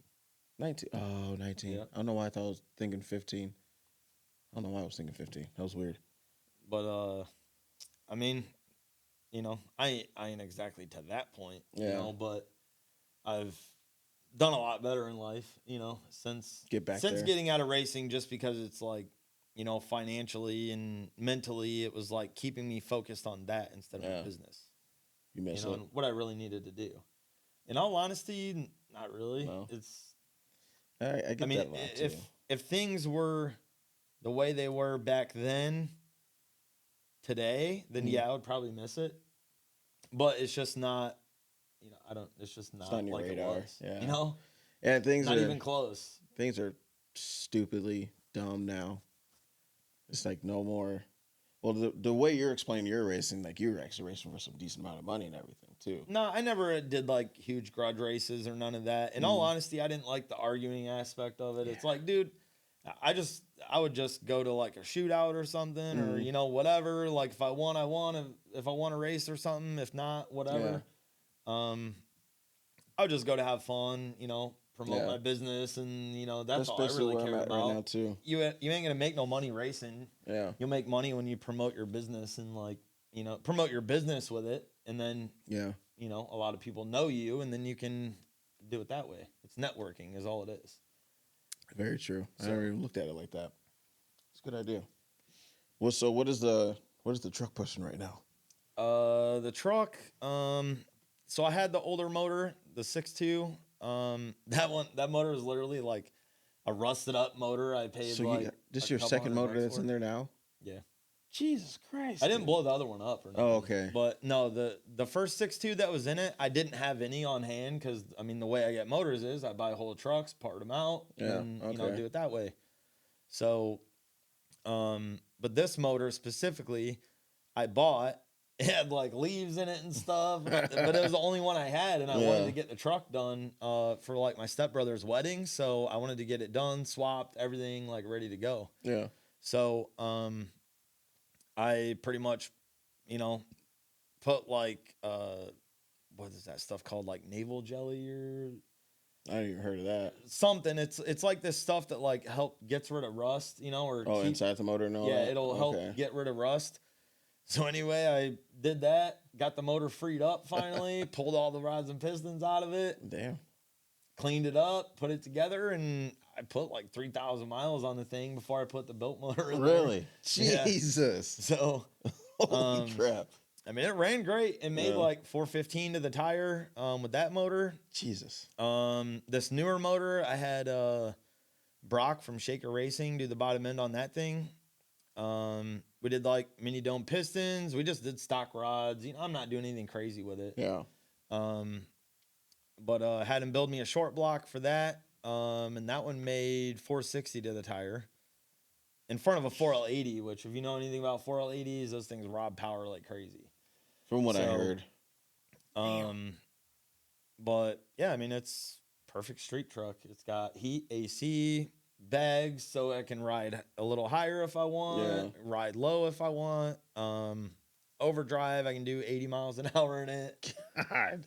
19. Oh, 19. Yeah. I don't know why I thought I was thinking 15. I don't know why I was thinking 15. That was weird. But I mean, I ain't exactly to that point, but I've done a lot better in life, since getting out of racing, just because it's like, financially and mentally, it was like keeping me focused on that instead of my business. You miss it. And what I really needed to do. In all honesty, not really. No. I mean, that a lot too. If things were the way they were back then, today, then I would probably miss it. But it's just not, it's just not on your like radar. It was. Yeah. And things not are even close. Things are stupidly dumb now. It's like no more. Well, the way you're explaining your racing, like you're actually racing for some decent amount of money and everything too. No, I never did like huge garage races or none of that. In all honesty, I didn't like the arguing aspect of it. Yeah. It's like, dude, I would just go to like a shootout or something, or whatever. Like if I won, I won. If I won a race or something, if not, whatever. Yeah. I would just go to have fun, promote my business, and that's all I really care about right now too. You ain't gonna make no money racing. Yeah, you'll make money when you promote your business and promote your business with it, and then a lot of people know you, and then you can do it that way. It's networking, is all it is. Very true. I So- never even looked at it like that. It's a good idea. Well, so what is the truck pushing right now? The truck, so I had the older motor, the 6.2. That motor is literally like a rusted up motor. I paid So like this a your couple second $100 motor that's for. in there now? Yeah. Jesus Christ! I didn't dude. blow the other one up or nothing. Oh, okay. But no, the first 6.2 that was in it, I didn't have any on hand because I mean the way I get motors is I buy whole trucks, part them out, Yeah, and okay. do it that way. So, but this motor specifically, I bought. It had like leaves in it and stuff, but it was the only one I had, and I wanted Yeah. to get the truck done for like my stepbrother's wedding, so I wanted to get it done, swapped, everything like ready to go. Yeah. So, I pretty much, put like what is that stuff called? Like navel jelly or I ain't even heard of that. something. It's like this stuff that like gets rid of rust, or Oh, keep- inside the motor and all yeah, that? it'll Okay. help get rid of rust. So anyway, I did that, got the motor freed up finally, pulled all the rods and pistons out of it, Damn. cleaned it up, put it together, and I put like 3,000 miles on the thing before I put the built motor in there. Really? Yeah. Jesus. So Holy crap. I mean, it ran great. It made Yeah. like 415 to the tire with that motor. Jesus. This newer motor, I had Brock from Shaker Racing do the bottom end on that thing. We did like mini dome pistons. We just did stock rods. I'm not doing anything crazy with it. Yeah. But I had him build me a short block for that. And that one made 460 to the tire in front of a 4L80, which if you know anything about 4L80s, those things rob power like crazy. From what I So, heard. But yeah, I mean, it's perfect street truck. It's got heat, AC, bags, so I can ride a little higher if I want, ride low if I want. Overdrive, I can do 80 miles an hour in it. God.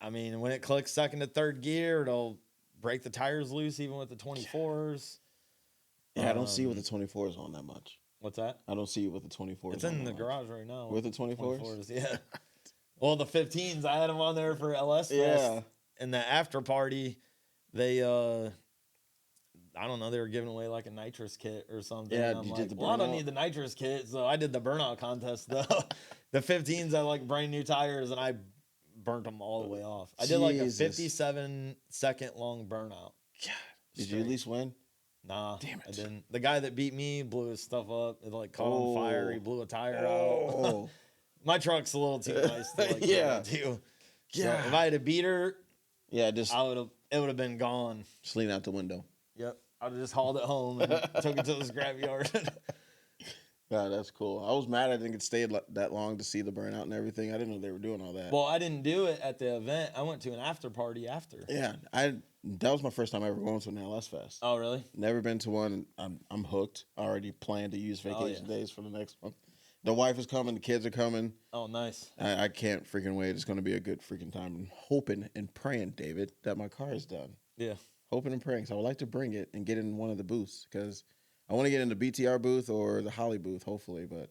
I mean, when it clicks second to third gear, it'll break the tires loose even with the 24s. Yeah, I don't see you with the 24s on that much. What's that? I don't see you with the 24s. It's on in that the much. garage right now. With the 24s? Yeah. Well, the 15s, I had them on there for LS Fest. Yeah. And the after party, they, I don't know, they were giving away like a nitrous kit or something. Yeah, And I'm you like, did the well, I don't burnout? need the nitrous kit. So I did the burnout contest, though. The 15s, I like brand new tires, and I burnt them all the way off. I did like a Jesus. 57-second long burnout. God. Did you at least win? Nah, Damn I it. didn't. The guy that beat me blew his stuff up. It like caught on fire. He blew a tire out. Oh. My truck's a little too nice to like Yeah. do. So Yeah. if I had a beater, Yeah, just it would have been gone. lean out the window. Yep. I'd have just hauled it home and took it to the scrapyard. Yeah, that's cool. I was mad I didn't get stayed that long to see the burnout and everything. I didn't know they were doing all that. Well, I didn't do it at the event. I went to an after party after. Yeah, that was my first time ever going to an LS Fest. Oh, really? Never been to one. I'm hooked. I already planned to use vacation days for the next one. The wife is coming. The kids are coming. Oh, nice. I can't freaking wait. It's going to be a good freaking time. I'm hoping and praying, David, that my car is done. Yeah. Hoping and praying. So I would like to bring it and get in one of the booths because I want to get in the BTR booth or the Holly booth, hopefully, but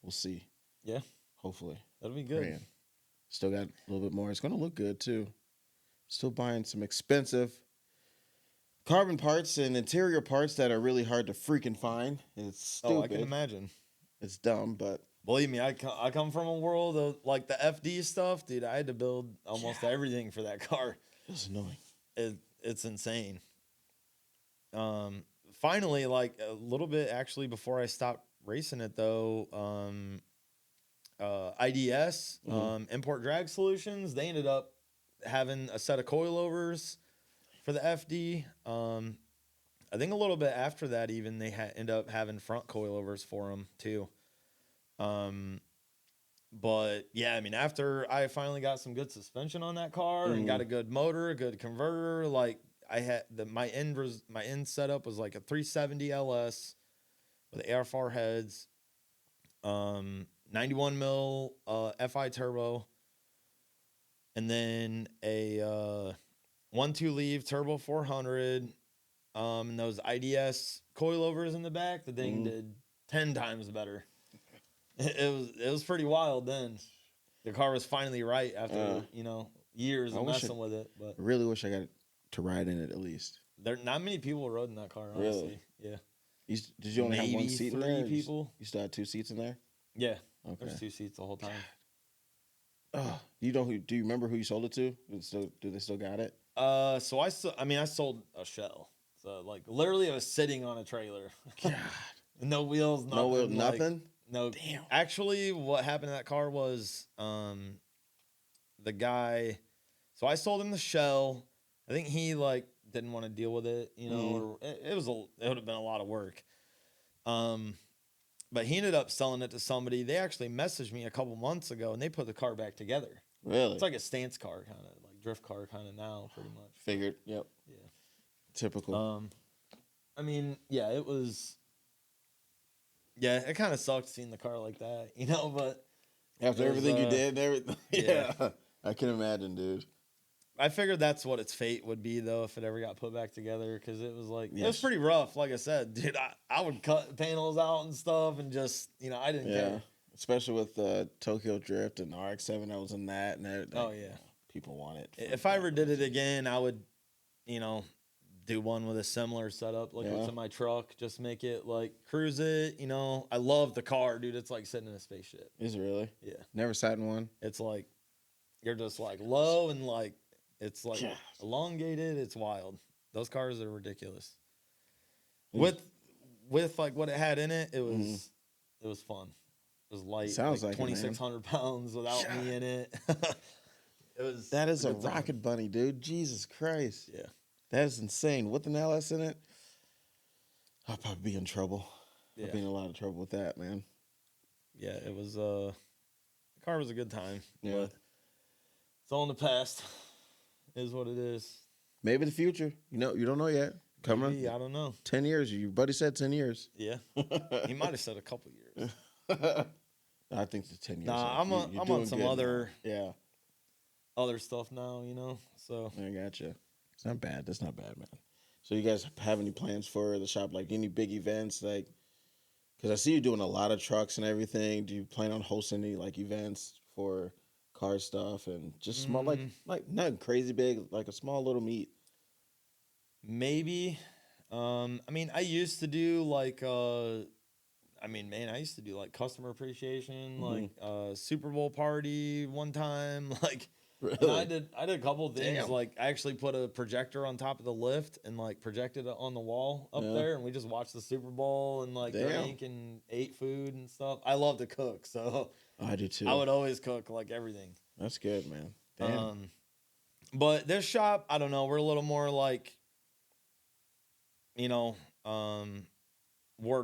we'll see. Yeah. Hopefully. That'll be good. Praying. Still got a little bit more. It's going to look good, too. Still buying some expensive carbon parts and interior parts that are really hard to freaking find. It's stupid. Oh, I can imagine. It's dumb, but Believe me, I come from a world of like the FD stuff, dude. I had to build almost everything for that car. it's annoying. It's insane. Finally, like a little bit actually before I stopped racing it though, IDS, Import Drag Solutions, they ended up having a set of coilovers for the FD. I think a little bit after that, even they end up having front coilovers for them too. But yeah, I mean, after I finally got some good suspension on that car and got a good motor, a good converter, like I had my end setup was like a 370 LS with AR4 heads, 91 mil FI turbo, and then a 1.2 leaf turbo 400, and those IDS coilovers in the back. The thing did 10 times better. It was pretty wild then. The car was finally right after years of messing with it. But I really wish I got to ride in it at least. There not many people rode in that car. Honestly, Really? yeah. Did you only have one Maybe seat in 3 there? Or people. You still had 2 seats in there? Yeah, Okay. there's 2 seats the whole time. You know who? Do you remember who you sold it to? Do they still got it? So I sold a shell. So like literally, it was sitting on a trailer. God. No wheels, nothing. No wheel, like, nothing. No. Damn. Actually, what happened to that car was the guy. So I sold him the shell. I think he like didn't want to deal with it, you know, or it would have been a lot of work. But he ended up selling it to somebody. They actually messaged me a couple months ago, and they put the car back together. Really? It's like a stance car, kind of like drift car, kind of now, pretty much. Figured. Yep. Yeah. Typical. I mean, yeah, it was. Yeah, it kind of sucked seeing the car like that, you know. But After everything you did and everything. Yeah. Yeah. I can imagine, dude. I figured that's what its fate would be, though, if it ever got put back together, because it was like it was Yes. pretty rough. Like I said, dude, I would cut panels out and stuff, and just I didn't Yeah. care. Especially with Tokyo Drift and the RX-7 that was in that. And everything. Oh yeah. People want it. If I ever did it again, I would, do one with a similar setup, like what's Yeah. in my truck. Just make it like cruise it. I love the car, dude. It's like sitting in a spaceship. Is it really? Yeah, Never sat in one. it's like you're just like low and like it's like Yeah. elongated. It's wild. Those cars are ridiculous. Mm. With like what it had in it, it was fun. It was light. Sounds like it, man. 2,600 pounds without me in it. It was. That is a good time. rocket bunny, dude. Jesus Christ. Yeah. That is insane. With an LS in it, I'll probably be in trouble. Yeah. I'll be in a lot of trouble with that, man. Yeah, it was the car was a good time. Yeah. But it's all in the past. Is what it is. Maybe the future. You don't know yet. Coming Maybe, I don't know. 10 years. Your buddy said 10 years. Yeah. He might have said a couple years. I think the 10 years. Nah, I'm You're on doing some good now. other Yeah, stuff now, So I gotcha. It's not bad. That's not bad, man. So you guys have any plans for the shop? Like any big events? Like, because I see you doing a lot of trucks and everything. Do you plan on hosting any like events for car stuff and just small, like nothing crazy big, like a small little meet? maybe. I mean, I used to do like I used to do like customer appreciation, like Super Bowl party one time, like. And Really? I did a couple of things. Damn. Like I actually put a projector on top of the lift and like projected it on the wall up Yeah. there, and we just watched the Super Bowl and like Damn. drank and ate food and stuff. I love to cook, so I do too. I would always cook like everything. That's good, man. Damn. But this shop, I don't know. We're a little more like, word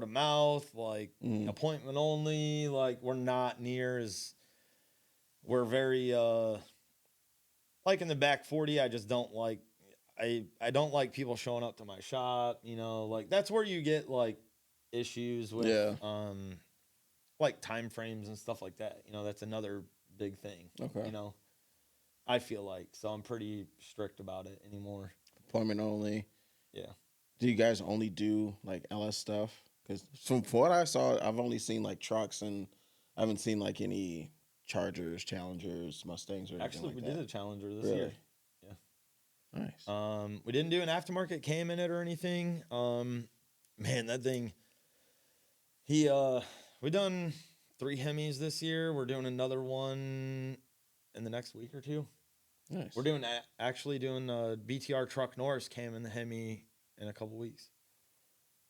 of mouth, like appointment only. Like we're not near as. We're very like in the back 40. I just don't like. I don't like people showing up to my shop. Like that's where you get like issues with like time frames and stuff like that. That's another big thing. Okay. I feel like, so I'm pretty strict about it anymore. Appointment only. Yeah. Do you guys only do like LS stuff? Because from what I saw, I've only seen like trucks, and I haven't seen like any Chargers, Challengers, Mustangs, or anything Actually, like we that. did a Challenger this Really? year. Nice. We didn't do an aftermarket cam in it or anything. Man, that thing. We done 3 Hemis this year. We're doing another one in the next week or two. Nice. We're actually doing a BTR Truck Norris cam in the Hemi in a couple weeks.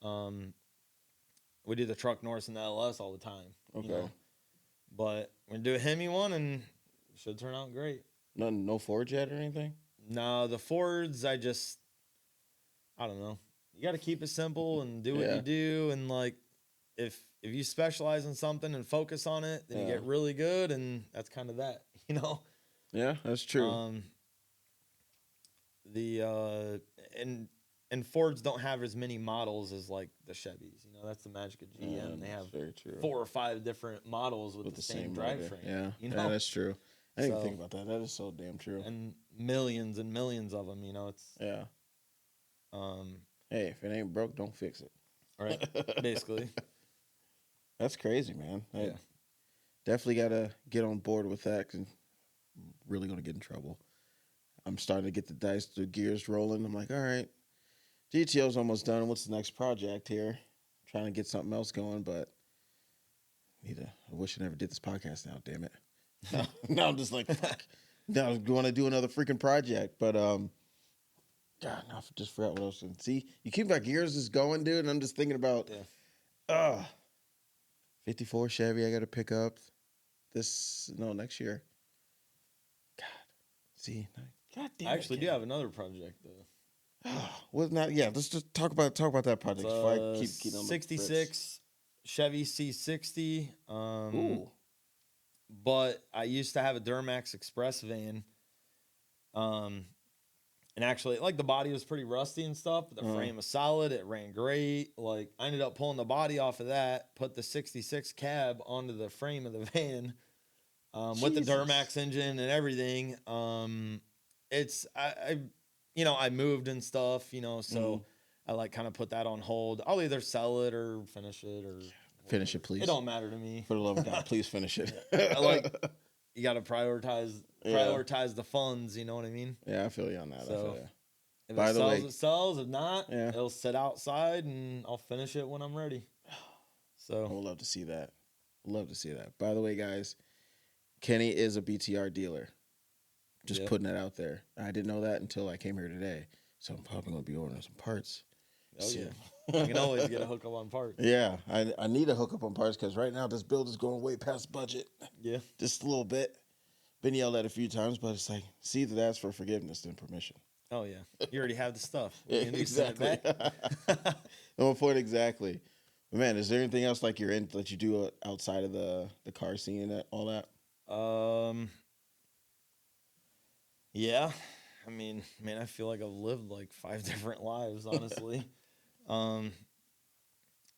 We do the Truck Norris and the LS all the time. Okay. But we're gonna do a Hemi one, and it should turn out great. No Ford yet or anything? No, the Fords, I don't know. You got to keep it simple and do what Yeah. you do, and like if you specialize in something and focus on it, then you get really good, and that's kind of that, Yeah, that's true. And Fords don't have as many models as like the Chevys. That's the magic of GM. They have very true. 4 or 5 different models with the same motor. drivetrain. Yeah, Yeah, that's true. I didn't So- think about that. That is so damn true. and millions of them. It's Yeah. Hey, if it ain't broke, don't fix it. right, basically. That's crazy, man. I Yeah. definitely got to get on board with that, 'cause I'm really going to get in trouble. I'm starting to get the gears rolling. I'm like, all right, GTO's almost done. What's the next project here? Trying to get something else going, but I wish I never did this podcast now, damn it. Now I'm just like, fuck. Now I'm going to do another freaking project. But God, now I just forgot what else. See, you keep my gears just going, dude, and I'm just thinking about 54 Chevy I gotta pick up next year. God. See, God damn it. I actually do have another project though. Well, not yeah. Let's just talk about that project before I keep on the 66 Chevy C60. Ooh. But I used to have a Duramax Express van. And actually, like, the body was pretty rusty and stuff, but the frame was solid. It ran great. Like, I ended up pulling the body off of that, put the 66 cab onto the frame of the van with the Duramax engine and everything. I moved and stuff, so I, like, kind of put that on hold. I'll either sell it or finish it or... Finish it, please. It don't matter to me. For the love of God, please finish it. You got to prioritize the funds. You know what I mean? Yeah, I feel you on that. So, if By it the sells, way, it sells. If not, Yeah. it'll sit outside and I'll finish it when I'm ready. I So, would love to see that. Love to see that. By the way, guys, Kenny is a BTR dealer. Just putting that out there. I didn't know that until I came here today. So I'm probably going to be ordering some parts. oh yeah, you can always get a hookup on parts. Yeah, I need a hookup on parts because right now this build is going way past budget. Yeah, Just a little bit. Been yelled at a few times, but it's like, see that that's for forgiveness than permission. oh yeah, you already have the stuff. What you gonna do, send it Exactly. back? No point exactly. But man, is there anything else like you're in that you do outside of the car scene and all that? Yeah, I mean, man, I feel like I've lived like 5 different lives, honestly. I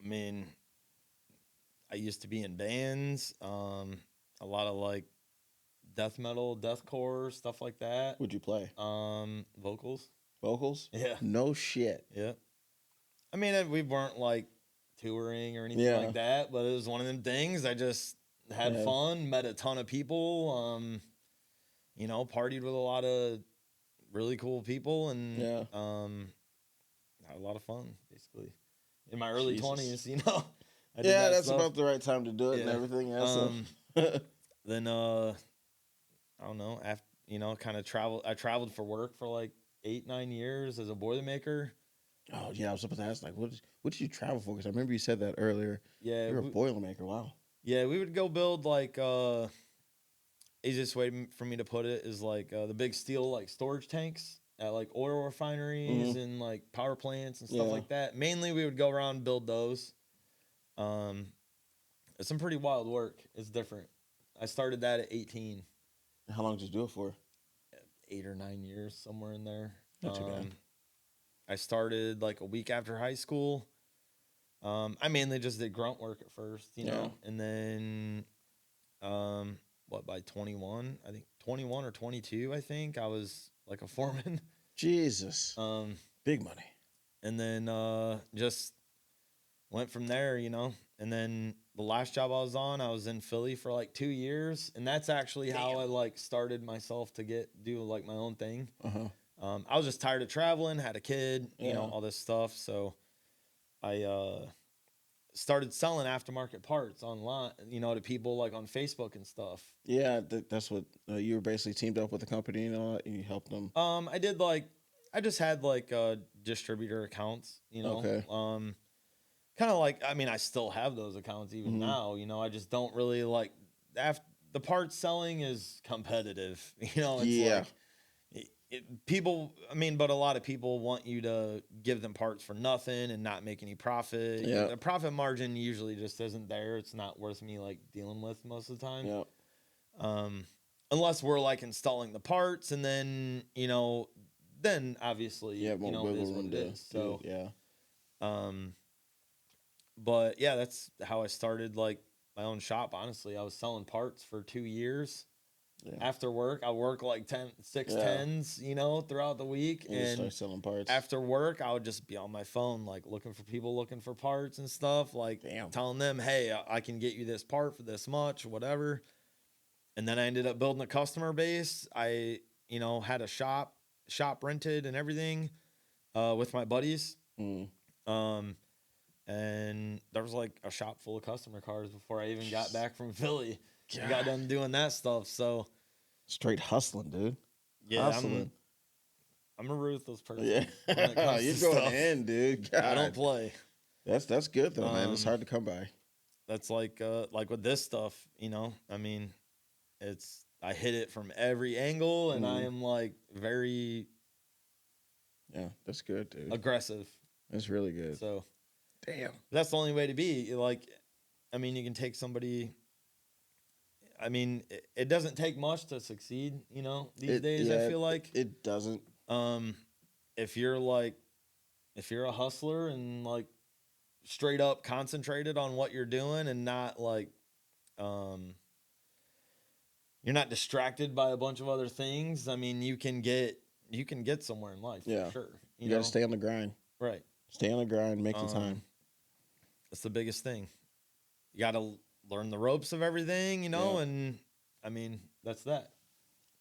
mean, I used to be in bands, a lot of like death metal, deathcore, stuff like that. Would you play Vocals. vocals? Yeah. No shit. Yeah. I mean, we weren't like touring or anything Yeah. like that, but it was one of them things. I just had fun, met a ton of people, partied with a lot of really cool people and had a lot of fun, basically. In my early Jesus. 20s, I did Yeah, that that's stuff. about the right time to do it and Yeah. everything. Yeah, so. Then I don't know, after kind of I traveled for work for like 8-9 years as a Boilermaker. Oh yeah, I was supposed to ask like, what did you travel for? Because I remember you said that earlier. Yeah, You're a Boilermaker. Wow. yeah, we would go build like easiest way for me to put it is like the big steel like storage tanks at like oil refineries and like power plants and stuff like that. Mainly we would go around and build those. It's some pretty wild work. It's different. I started that at 18. How long did you do it for? 8 or 9 years, somewhere in there. Not too bad. I started like a week after high school. I mainly just did grunt work at first, and then by 21, I think 21 or 22, I think I was like a foreman. Jesus. Big money. And then just went from there, and then the last job I was in Philly for like 2 years, and that's actually how I like started myself to do like my own thing. I was just tired of traveling, had a kid, all this stuff, so I started selling aftermarket parts online, to people like on Facebook and stuff. Yeah, that's what you were basically teamed up with a company and all that, and you helped them. I just had like distributor accounts, Okay. Kind of like, I mean, I still have those accounts even now, I just don't really like the parts selling is competitive, it's like but a lot of people want you to give them parts for nothing and not make any profit. Yeah. The profit margin usually just isn't there. It's not worth me like dealing with most of the time. Yeah. Unless we're like installing the parts and then, then obviously, Yeah, more it is wiggle what room it to is. So, yeah. But yeah, that's how I started like my own shop. Honestly, I was selling parts for 2 years. Yeah. After work, I work like 6 10s, throughout the week. And start selling parts. After work, I would just be on my phone, like looking for people looking for parts and stuff, like telling them, hey, I can get you this part for this much, whatever. And then I ended up building a customer base. I, had a shop rented and everything with my buddies. Mm. And there was like a shop full of customer cars before I even got back from Philly. I got done doing that stuff. So Straight hustling, dude. yeah, Hustling. I'm a ruthless person. Yeah, when it comes you're to going stuff. in, dude. I don't God. play. That's good though, man. It's Um, hard to come by. That's like with this stuff, you know. I mean, I hit it from every angle, and I Mhm. am like very Yeah, that's good, dude. aggressive. That's really good. So Damn. that's the only way to be. Like, I mean, you can take somebody. I mean, it doesn't take much to succeed, you know. These days, I feel like it doesn't. um, if you're a hustler and like straight up concentrated on what you're doing and not like um you're not distracted by a bunch of other things. I mean, you can get somewhere in life Yeah. for sure. You You got know, to stay on the grind. right? Stay on the grind. Make the time. That's the biggest thing. You got to learn the ropes of everything, you know, Yeah. and I mean that's that.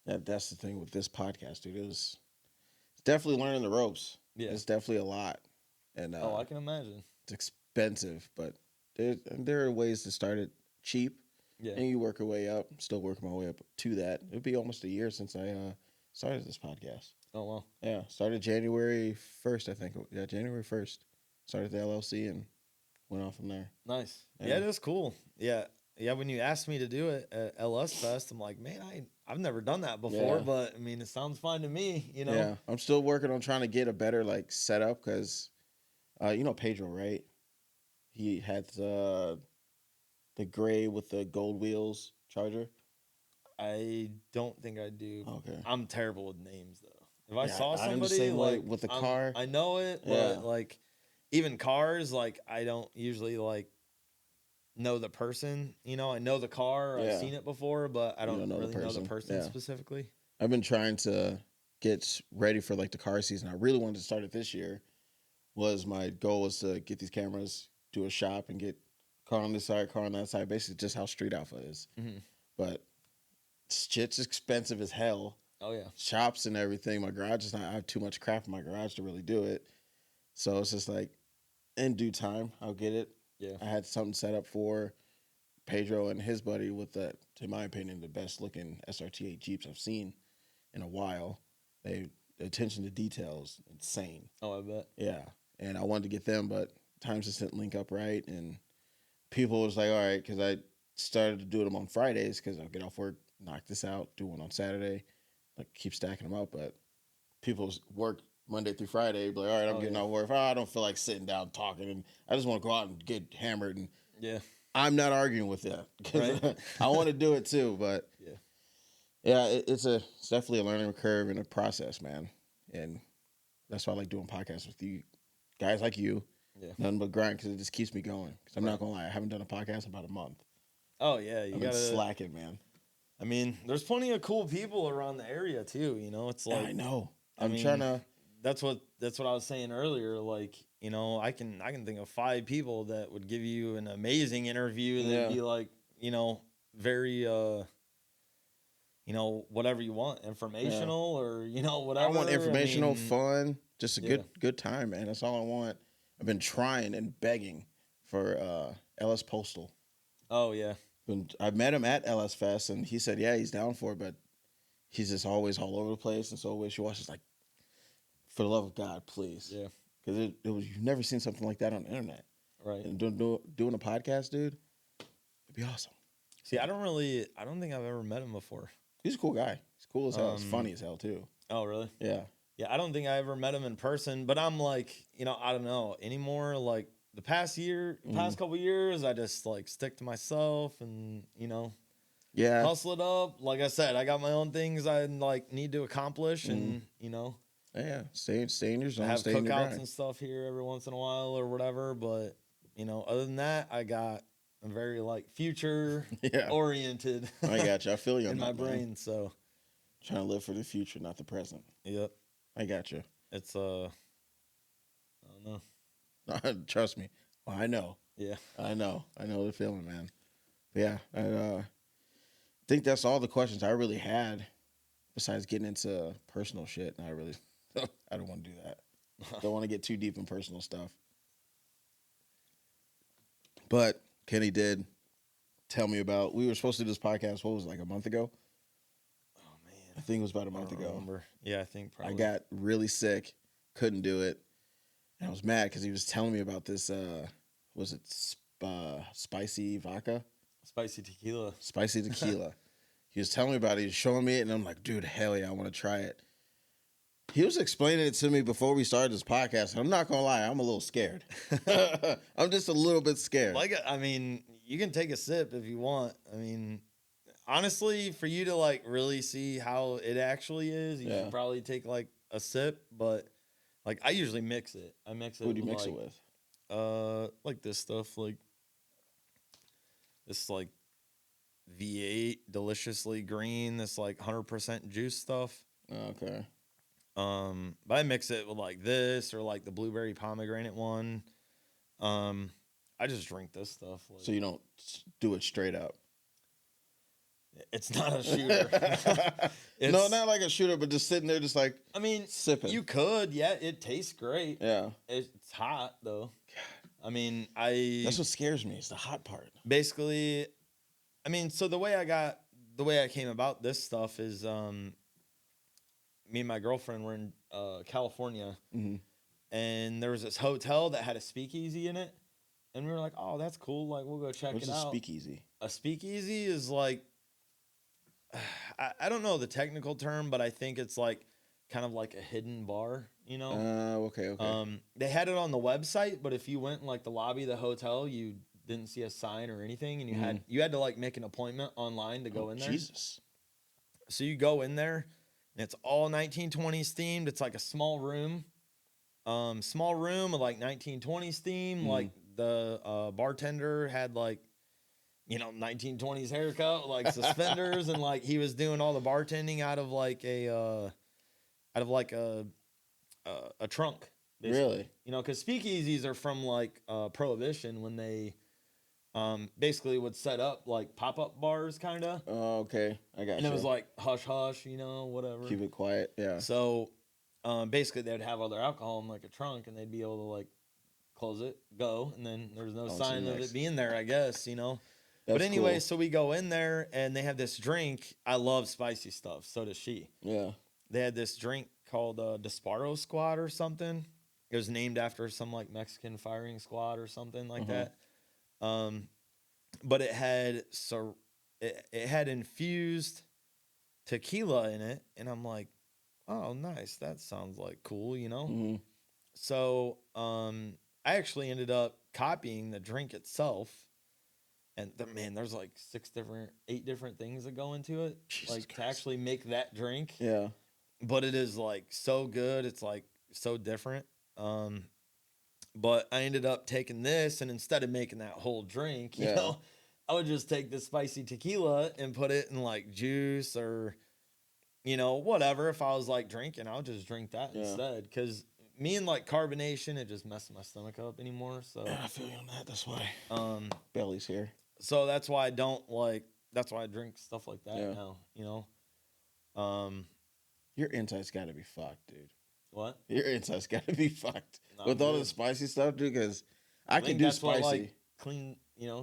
That's the thing with this podcast, dude. It's definitely learning the ropes. Yeah. It's definitely a lot, and I can imagine. it's expensive, but there are ways to start it cheap, Yeah. and you work your way up. Still working my way up to that. It'll be almost a year since I started this podcast. Oh well. Yeah, started January 1st, I think. Yeah, January 1st. Started the LLC and went on from there. Nice. Yeah. Yeah, it is cool. Yeah. Yeah, when you asked me to do it at LS Fest, I'm like, man, I've never done that before, Yeah. but I mean, it sounds fine to me, you know? Yeah, I'm still working on trying to get a better like setup because, you know Pedro, right? He had the gray with the gold wheels Charger. I don't think I do. Okay. I'm terrible with names though. If I Yeah, saw I'm the somebody same way like with the I'm- car. I know it, but Yeah. like even cars, like I don't usually like know the person. You know, I know the car, Yeah. I've seen it before, but I You don't, don't know the really know the person. person Yeah. specifically. I've been trying to get ready for like the car season. I really wanted to start it this year. My goal was to get these cameras, do a shop, and get car on this side, car on that side. Basically, just how Street Alpha is. Mm-hmm. But shit's expensive as hell. Oh yeah. Shops and everything. My garage is not. I have too much crap in my garage to really do it. So it's just like, in due time, I'll get it. Yeah. I had something set up for Pedro and his buddy with the, in my opinion, the best looking SRT8 Jeeps I've seen in a while. The attention to detail is insane. Oh, I bet. Yeah. And I wanted to get them, but times just didn't link up right. And people was like, all right, because I started to do them on Fridays because I'll get off work, knock this out, do one on Saturday, like keep stacking them up. But people work Monday through Friday, be like, all right, I'm getting off work. Oh, I don't feel like sitting down talking, and I just want to go out and get hammered. And Yeah. I'm not arguing with that because Right. I want to do it too. But yeah, it's definitely a learning curve and a process, man. And that's why I like doing podcasts with you guys like you. Yeah. Nothing but grind because it just keeps me going. Because I'm not gonna lie, I haven't done a podcast in about a month. Oh yeah, you I've gotta been slacking, man. I mean, there's plenty of cool people around the area too. You know, it's Yeah, like I know. I I'm mean, trying to. That's what I was saying earlier. Like, you know, I can think of 5 people that would give you an amazing interview. That'd Yeah. be like, you know, very you know, whatever you want, informational or you know whatever. I want informational, I mean, fun, just a Yeah. good time, man. That's all I want. I've been trying and begging for LS Postal. Oh yeah, I met him at LS Fest, and he said, yeah, he's down for it, but he's just always all over the place and so wishy-washy. It's like, for the love of God, please. Yeah. Because you've never seen something like that on the internet. right. And doing a podcast, dude, it'd be awesome. See, I don't think I've ever met him before. He's a cool guy. He's cool as hell. He's Um, funny as hell, too. Oh really? Yeah. Yeah, I don't think I ever met him in person, but I'm like, you know, I don't know anymore. Like the past couple years, I just like stick to myself and, you know, Yeah. hustle it up. Like I said, I got my own things I like need to accomplish and, you know, Yeah. Stay in your zone. have Stay in your cookouts grind. and stuff here every once in a while or whatever. But, you know, other than that, I'm very like future Yeah. oriented I got you. I feel you on in my that, man. brain. So, Trying to live for the future, not the present. yep. I got you. It's, I don't know. Trust me. Oh, I know. Yeah. I know the feeling, man. But yeah, I think that's all the questions I really had besides getting into personal shit. And I don't want to do that. Don't want to get too deep in personal stuff. But Kenny did tell me about. We were supposed to do this podcast. What was it, like a month ago? Oh man, I think it was about a I month don't ago. remember. Yeah, I think probably. I got really sick, couldn't do it, and I was mad because he was telling me about this. Was it spicy vodka? Spicy tequila. Spicy tequila. He was telling me about it. He was showing me it, and I'm like, dude, hell yeah, I want to try it. He was explaining it to me before we started this podcast, and I'm not gonna lie, I'm a little scared. I'm just a little bit scared. I mean, you can take a sip if you want. I mean, honestly, for you to like really see how it actually is, you Yeah. should probably take like a sip. But like, I usually mix it. I mix it. What do you with, mix like, it with? like this stuff, like this like V8 deliciously green, this like 100% juice stuff. Okay. But I mix it with like this or like the blueberry pomegranate one. I just drink this stuff. Like, So you don't do it straight up. it's not a shooter. No, not like a shooter, but just sitting there, just like I mean, sipping. you could, yeah. It tastes great. Yeah. It's hot though. I mean, I That's what scares me. Is the hot part. basically, I mean, so the way I came about this stuff is, me and my girlfriend were in California, Mm-hmm. and there was this hotel that had a speakeasy in it, and we were like, "Oh, that's cool! Like, we'll go check What's it a out." speakeasy? A speakeasy is like, I don't know the technical term, but I think it's like kind of like a hidden bar, you know? Okay. They had it on the website, but if you went in like the lobby of the hotel, you didn't see a sign or anything, and you had to like make an appointment online to go in there. Jesus. So you go in there, and it's all 1920s themed. It's like a small room with like 1920s theme. Like the bartender had like, 1920s haircut, like suspenders, and like he was doing all the bartending out of like a trunk. Basically. Really? Because speakeasies are from like Prohibition when they basically would set up like pop-up bars kind of. Oh, okay. I got And you. it was like hush hush, whatever. Keep it quiet. Yeah. So basically they'd have all their alcohol in like a trunk and they'd be able to like close it, go, and then there's no On to sign the of next. it being there, I guess, But That's anyway, cool. so we go in there and they have this drink. I love spicy stuff. So does she. Yeah. They had this drink called Disparo Squad or something. It was named after some like Mexican firing squad or something like that. But it had it had infused tequila in it, and I'm like, oh, nice. That sounds like cool, Mm-hmm. So I actually ended up copying the drink itself. And there's like 8 different things that go into it, Jesus like to Christ. actually make that drink. Yeah. But it is like so good. It's like so different. But I ended up taking this, and instead of making that whole drink, Yeah. I would just take this spicy tequila and put it in like juice or, whatever. If I was like drinking, I'll just drink that Yeah. instead. Because me and like carbonation, it just messes my stomach up anymore. So, Yeah, I feel you on that. That's why Belly's here. So that's why I don't like. That's why I drink stuff like that Yeah. now. Your insides got to be fucked, dude. What? Your insides got to be fucked Not with all good. the spicy stuff, dude. Because I can think do that's spicy. what, like, clean.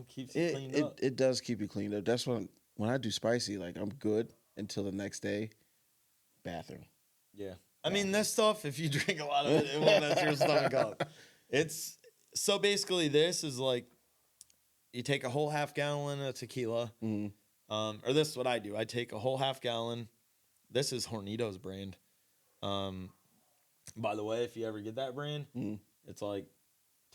Keeps you cleaned It up. it does keep you cleaned up. That's when I do spicy, like I'm good until the next day. Bathroom. Yeah. I mean, this stuff, if you drink a lot of it, it won't mess your stomach up. It's so basically this is like you take a whole half gallon of tequila. Mhm. Or this is what I do. I take a whole half gallon. This is Hornitos brand. By the way, if you ever get that brand, it's like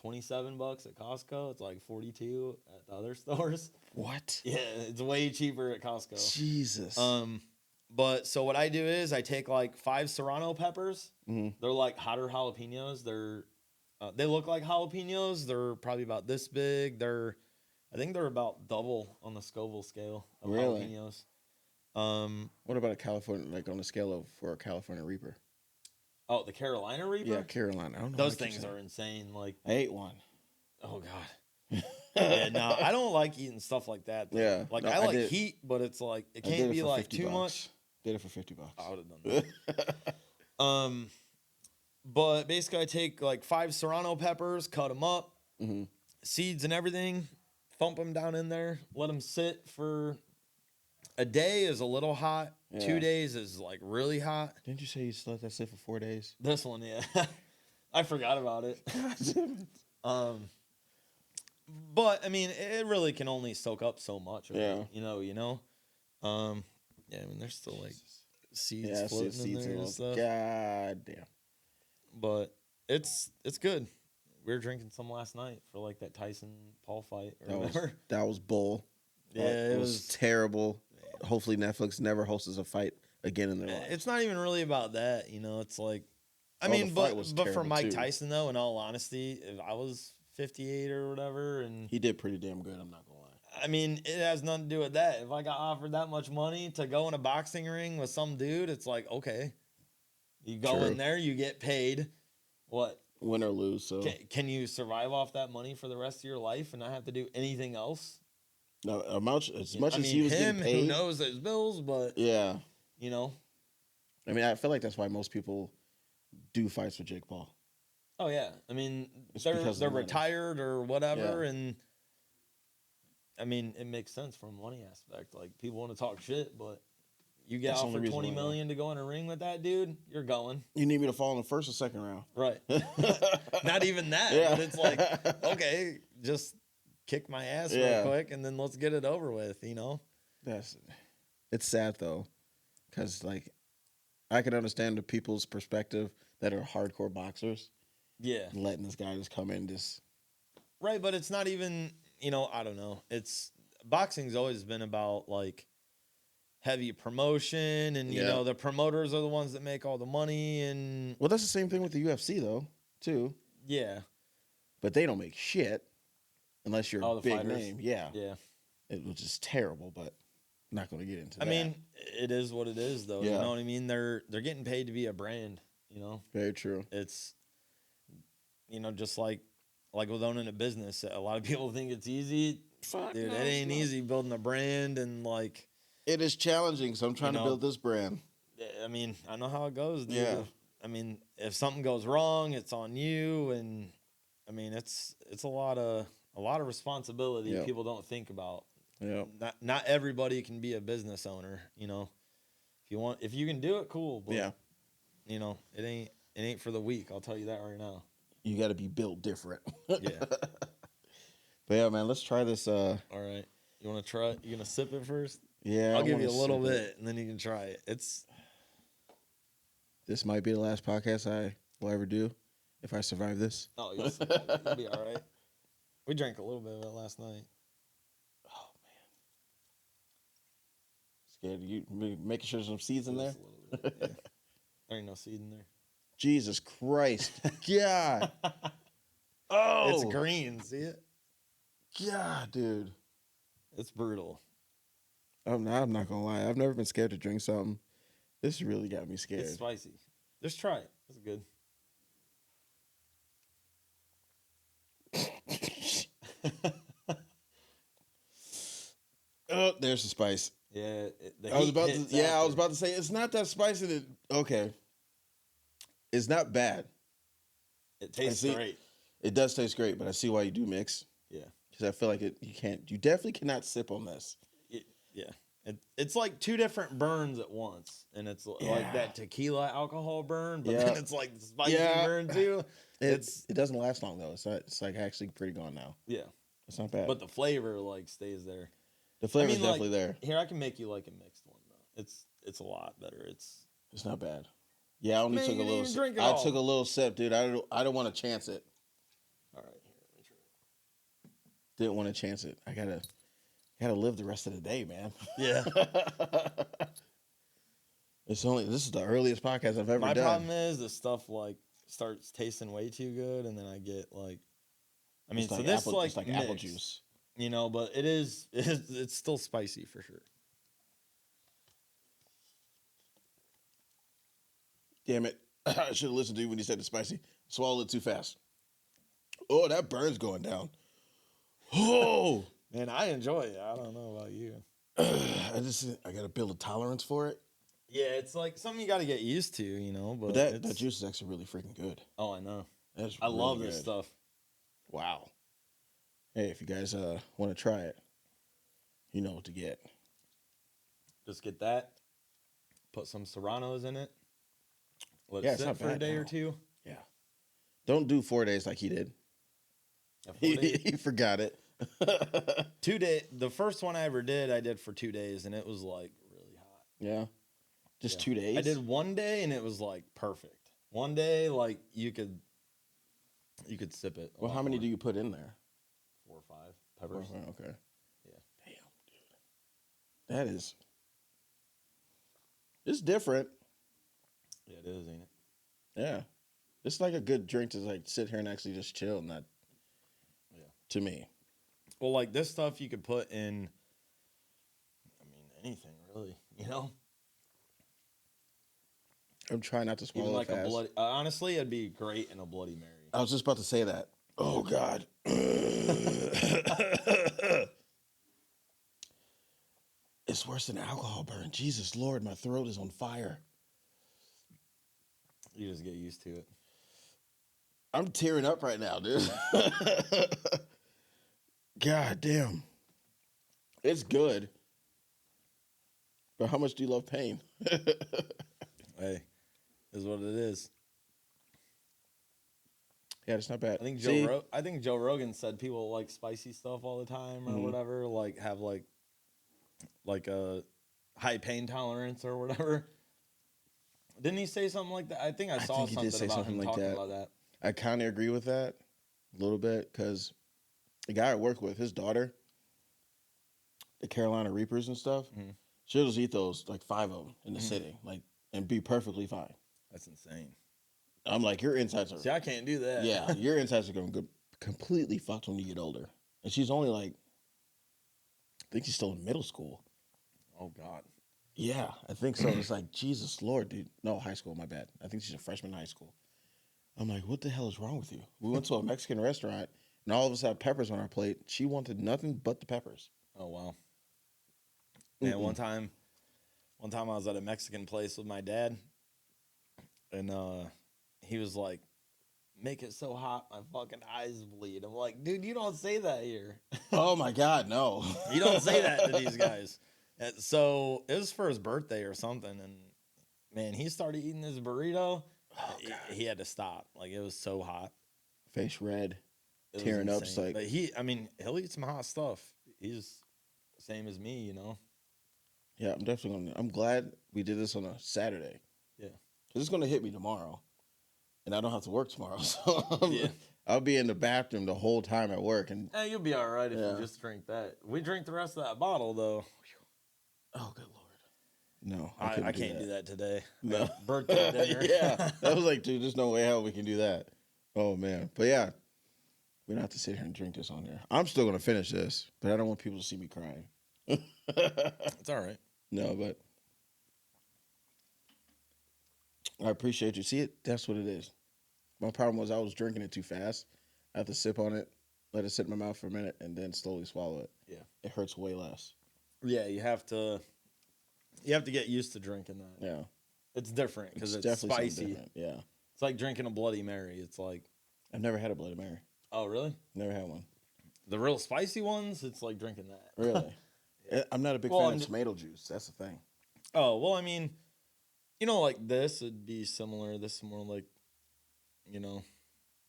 $27 at Costco. It's like $42 at the other stores. What? Yeah, it's way cheaper at Costco. Jesus. But so what I do is I take like 5 serrano peppers. Mhm. They're like hotter jalapenos. They look like jalapenos. They're probably about this big. I think they're about double on the Scoville scale of Really? jalapenos. What about a California, like on a scale of for a California Reaper? Oh, the Carolina Reaper. Yeah, Carolina. I don't know. Those what I keep things saying. are insane. Like, I ate one. oh god. Yeah, no, I don't like eating stuff like that. Though. Yeah, like no, I I like did. heat, but it's like it I did can't it be for like $50. too much. Did it for $50. I would have done that. But basically, I take like 5 serrano peppers, cut them up, Mhm. seeds and everything, thump them down in there, let them sit for a day is a little hot. Yeah. 2 days is like really hot. Didn't you say you let that sit for 4 days? This one, yeah. I forgot about it. But I mean, it really can only soak up so much. Of Yeah. it, you know. Yeah, I mean, there's still like seeds Yeah, I see floating in seeds there in and those. stuff. God damn. But it's good. We were drinking some last night for like that Tyson Paul fight or whatever. That was bull. Yeah, It was terrible. Hopefully Netflix never hosts a fight again in their lives. It's not even really about that, It's like, I Oh, mean, the fight was but for terrible, Mike too. Tyson though, in all honesty, if I was 58 or whatever, and He did pretty damn good, I'm not gonna lie. I mean, it has nothing to do with that. If I got offered that much money to go in a boxing ring with some dude, it's like, okay, you go True. in there, you get paid. What? Win or lose, so Can you survive off that money for the rest of your life and not have to do anything else? no, as much I as mean, he was him, getting paid. who knows his bills, but Yeah. I mean, I feel like that's why most people do fights with Jake Paul. Oh yeah, I mean It's they're because of the money. retired or whatever, Yeah. and I mean it makes sense from a money aspect. Like people want to talk shit, but you get That's the only offered reason 20 why. million to go in a ring with that dude, you're going. You need me to fall in the first or second round? Right. Not even that, Yeah. but it's like, okay, just kick my ass Yeah. real quick and then let's get it over with, It's sad though, because like I can understand the people's perspective that are hardcore boxers Yeah. letting this guy just come in just Right, but it's not even, I don't know. It's boxing's always been about like heavy promotion and Yeah. the promoters are the ones that make all the money and well, that's the same thing with the UFC though too, yeah. but they don't make shit unless you're Oh, a the big fighters. name. Yeah, Yeah. it was just terrible, but I'm not going to get into I that. mean, it is what it is though. You Yeah. know what I mean? They're getting paid to be a brand, Very true. It's just like with owning a business. A lot of people think it's easy. Fuck Dude, no, it it's ain't not. easy building a brand and like It is challenging, so I'm trying to know, build this brand. I mean, I know how it goes, dude. Yeah. I mean, if something goes wrong, it's on you and I mean, it's a lot of responsibility Yeah. people don't think about. Yeah, Not everybody can be a business owner, If you can do it, cool, but yeah. it ain't for the weak, I'll tell you that right now. You got to be built different. Yeah. But yeah, man, let's try this. All right. You want to try it? You going to sip it first? Yeah, I'll I give you a wanna little sip it. bit and then you can try it. This might be the last podcast I will ever do if I survive this. You'll be all right. We drank a little bit of it last night. Oh man, scared of you making sure there's some seeds in there. Just a little bit, yeah. There ain't no seed in there. Jesus Christ, God. Oh, It's green. See it? God, dude. It's brutal. I'm not gonna lie. I've never been scared to drink something. This really got me scared. It's spicy. Just try it. It's good. Oh, there's the spice. Yeah. I was about to say it's not that spicy. Okay, it's not bad. It tastes see. great. It does taste great, but I see why you do mix. Yeah. Because I feel like you definitely cannot sip on this. Yeah. It's like 2 different burns at once. And it's Yeah. like that tequila alcohol burn, but Yeah. then it's like the spicy Yeah. burn too. It doesn't last long though. It's like actually pretty gone now. Yeah. It's not bad. But the flavor like stays there. the flavor's I mean, like, definitely there. Here, I can make you like a mixed one though. It's a lot better. It's It's not bad. Yeah, I only Man, took a you didn't little. even drink it I all. took a little sip, dude. I don't want to chance it. all right. Here, let me try it. Didn't want to chance it. I gotta live the rest of the day, man. Yeah. This is the earliest podcast I've ever My done. problem is the stuff like starts tasting way too good, and then I get like, I mean, It's so like this apple, like it's like apple mixed, juice. but it's still spicy for sure. Damn it! I should have listened to you when you said the spicy. Swallowed it too fast. Oh, that burn's going down. Oh, Man, I enjoy it. I don't know about you. I gotta build a tolerance for it. Yeah, it's like something you got to get used to, you know. But But that it's, juice is actually really freaking good. oh, I know. That's I really love this good. stuff. Wow. Hey, if you guys want to try it, you know what to get. Just get that. Put some Serranos in it. Let Yeah, it it's sit not for a bad day or now. two. Yeah. Don't do 4 days like he did. Yeah, 4 days. He forgot it. 2 day. The first one I ever did, I did for 2 days, and it was like really hot. Yeah. Just Yeah. 2 days. I did one day, and it was like perfect. One day, like you could sip it. Well, how many do you put in there? 4 or 5 peppers. Okay. Yeah. Damn, dude. That is. It's different. Yeah, it is, ain't it? Yeah. It's like a good drink to like sit here and actually just chill, not. Yeah. To me. Well, like this stuff you could put in. I mean, anything really. You know. I'm trying not to swallow Even like fast. a bloody. Honestly, it'd be great in a Bloody Mary. I was just about to say that. Oh God. It's worse than alcohol burn. Jesus Lord, my throat is on fire. You just get used to it. I'm tearing up right now, dude. God damn. It's good. But how much do you love pain? Hey, is what it is. Yeah, it's not bad. I think See? I think Joe Rogan said people like spicy stuff all the time or Mhm. whatever, like have like a high pain tolerance or whatever. Didn't he say something like that? I think I saw think he did something say about something him like talking that. about that. I kind of agree with that a little bit because the guy I work with, his daughter, the Carolina Reapers and stuff, Mhm. she'll just eat those, like 5 of them in the Mhm. sitting, like, and be perfectly fine. That's insane. I'm like, your insides are, See, I can't do that. yeah, your insides are going to go completely fucked when you get older. And she's only like, I think she's still in middle school. Oh God. Yeah, I think so. It's like, Jesus Lord, dude. No, high school, my bad. I think she's a freshman in high school. I'm like, what the hell is wrong with you? We went to a Mexican restaurant, and all of us had peppers on our plate. She wanted nothing but the peppers. Oh wow. Man, Mm-mm. one time I was at a Mexican place with my dad, and he was like, "Make it so hot my fucking eyes bleed." I'm like, dude, you don't say that here. Oh my God, no. You don't say that to these guys. And so it was for his birthday or something, and man, he started eating this burrito. Oh, He had to stop. Like it was so hot. Face red. It was Tearing up, just insane. like- But he'll eat some hot stuff. He's the same as me, you know. Yeah, I'm definitely I'm glad we did this on a Saturday. Yeah. Because it's going to hit me tomorrow. And I don't have to work tomorrow. So Yeah. I'll be in the bathroom the whole time at work. And Hey, you'll be all right if Yeah. you just drink that. We drink the rest of that bottle though. oh, good Lord. No, I couldn't can't do that today. No. Birthday dinner. Yeah. I was like, dude, there's no way how we can do that. Oh, man. But yeah, we don't have to sit here and drink this on here. I'm still going to finish this, but I don't want people to see me crying. It's all right. No, but I appreciate you. See it? That's what it is. My problem was I was drinking it too fast. I have to sip on it, let it sit in my mouth for a minute, and then slowly swallow it. Yeah. It hurts way less. Yeah, you have to get used to drinking that. Yeah. It's different because it's definitely something spicy. different. Yeah. It's like drinking a Bloody Mary. It's like, I've never had a Bloody Mary. oh really? Never had one. The real spicy ones, it's like drinking that. Really? I'm not a big Well, fan I'm of ju- tomato juice. That's the thing. Oh well, I mean, you know, like this would be similar. This is more like, you know,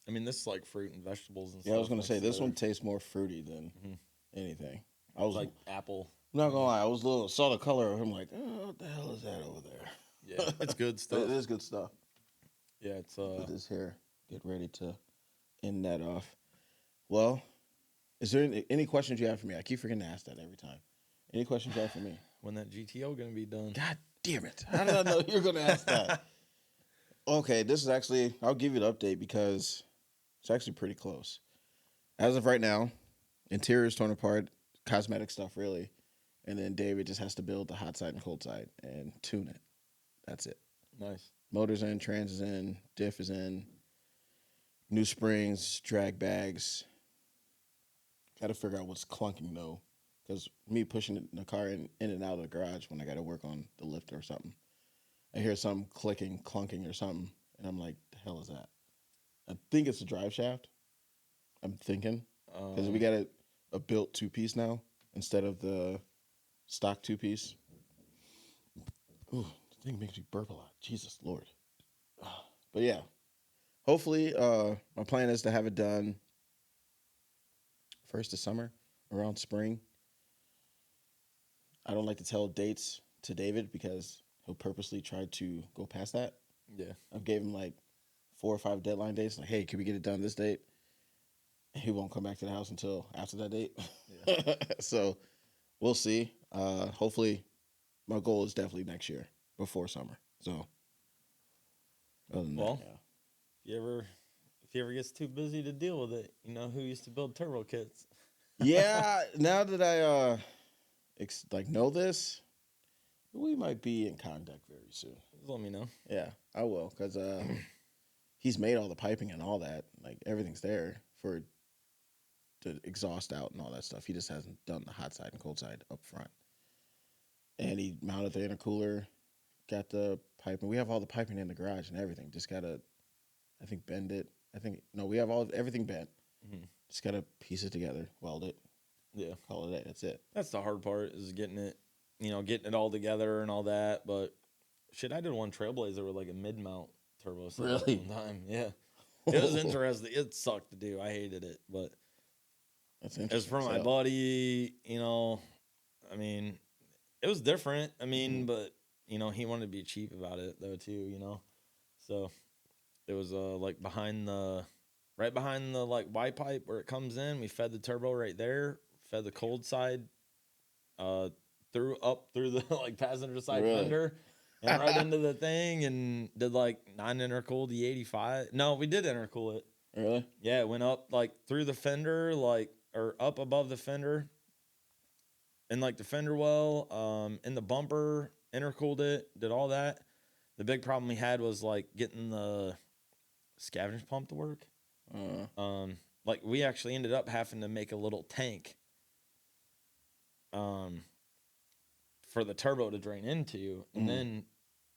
I mean, this is like fruit and vegetables and stuff. Yeah, I was going to say, mixed this one together. tastes more fruity than Mhm. anything. I was Like apple. I'm not going to lie. I was a little, saw the color of him like, oh, what the hell is that over there? Yeah, it's good It stuff. is good stuff. Yeah, it's Put this here. Get ready to end that off. Well, is there any questions you have for me? I keep forgetting to ask that every time. Any questions you have for me? when that GTO gonna be done? God damn it. How did I know you were going to ask that? Okay, this is actually, I'll give you the update because it's actually pretty close. As of right now, interior is torn apart, cosmetic stuff really. And then David just has to build the hot side and cold side and tune it. That's it. Nice. Motor's in, trans is in, diff is in, new springs, drag bags. Got to figure out what's clunking though, because me pushing the car in and out of the garage when I got to work on the lift or something. I hear something clicking, clunking, or something, and I'm like, "The hell is that?" I think it's a drive shaft. I'm thinking because we got a built 2-piece now instead of the stock 2-piece. Ooh, the thing makes me burp a lot. Jesus Lord. But yeah, hopefully, my plan is to have it done first of summer, around spring. I don't like to tell dates to David because he'll purposely try to go past that. Yeah. I gave him like 4 or 5 deadline dates. Like, hey, can we get it done this date? And he won't come back to the house until after that date. Yeah. So we'll see. Hopefully, my goal is definitely next year before summer. So, other than Well, that, if he ever gets too busy to deal with it, you know who used to build turbo kits? yeah. Now that I know this, we might be in contact very soon. Just let me know. Yeah, I will, because he's made all the piping and all that. Like, everything's there for the exhaust out and all that stuff. He just hasn't done the hot side and cold side up front. And he mounted the intercooler, got the piping. We have all the piping in the garage and everything. Just gotta, I think, bend it. We have everything bent. Mm-hmm. Just gotta piece it together, weld it, Yeah. call it a day. That's it. That's the hard part is getting it all together and all that. But shit, I did one Trailblazer with like a mid-mount turbo set Really? one time. Yeah. It was interesting. It sucked to do. I hated it. But That's as interesting. for my buddy, I mean, it was different. I mean, but, he wanted to be cheap about it though too, So it was like right behind the like Y pipe where it comes in. We fed the turbo right there, fed the cold side through the like passenger side Really? fender and right into the thing, and did like non-intercooled E85. No, we did intercool it. Really? Yeah, it went up like through the fender, or up above the fender, and like the fender well, in the bumper, intercooled it, did all that. The big problem we had was like getting the scavenge pump to work. Like we actually ended up having to make a little tank for the turbo to drain into, and then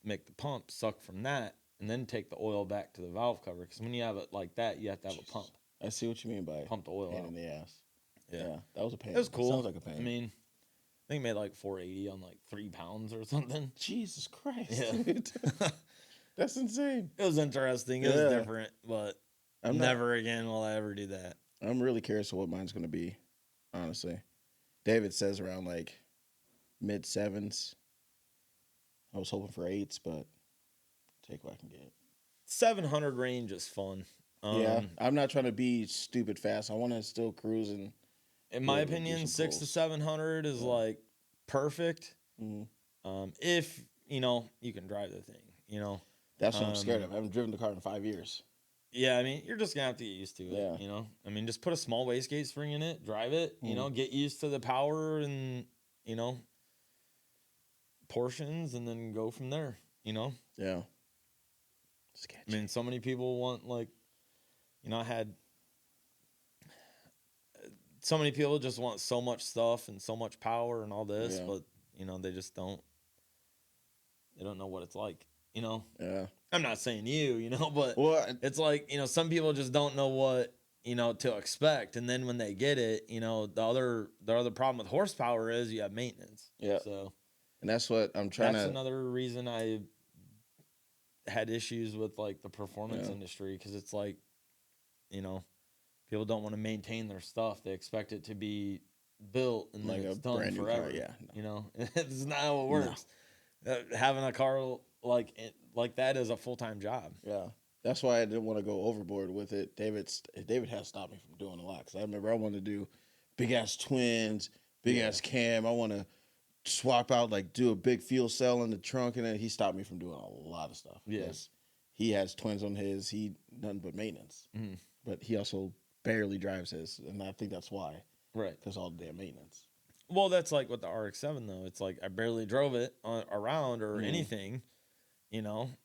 make the pump suck from that, and then take the oil back to the valve cover. Because when you have it like that, you have to have a pump. I see what you mean by Pump the oil pain out. in the ass. Yeah. That was a pain. It was cool. Sounds like a pain. I mean, I think it made like 480 on like 3 pounds or something. Jesus Christ, Yeah. dude. That's insane. It was interesting. It was different, but never again will I ever do that. I'm really curious what mine's going to be, honestly. David says around like mid 7s. I was hoping for 8s, but take what I can get. 700 range is fun. Yeah, I'm not trying to be stupid fast. I want to still cruise and. In my opinion, 600 to 700 is like perfect. If you can drive the thing. That's what I'm scared of. I haven't driven the car in 5 years. Yeah, I mean, you're just gonna have to get used to it. Yeah. I mean, just put a small wastegate spring in it, drive it. Get used to the power and portions, and then go from there. Yeah. Sketchy. I mean, so many people want I had so many people just want so much stuff and so much power and all this, but they just don't. They don't know what it's like. Yeah. I'm not saying you, but Well, it's like the people just don't know what to expect, and then when they get it, the other problem with horsepower is you have maintenance. Yeah. So, and that's what I'm trying that's to. another reason I had issues with like the performance industry, because it's like, people don't want to maintain their stuff. They expect it to be built and Like then a it's done brand new forever. car, yeah. It's not how it works. Having a car like that is a full-time job. Yeah. That's why I didn't want to go overboard with it. David has stopped me from doing a lot, because I remember I wanted to do big ass twins, big ass cam. I want to swap out, like do a big fuel cell in the trunk, and then he stopped me from doing a lot of stuff. Yes, he has twins on his. He nothing but maintenance, but he also barely drives his, and I think that's why. Right, because all the damn maintenance. Well, that's like with the RX-7 though. It's like I barely drove it around or anything.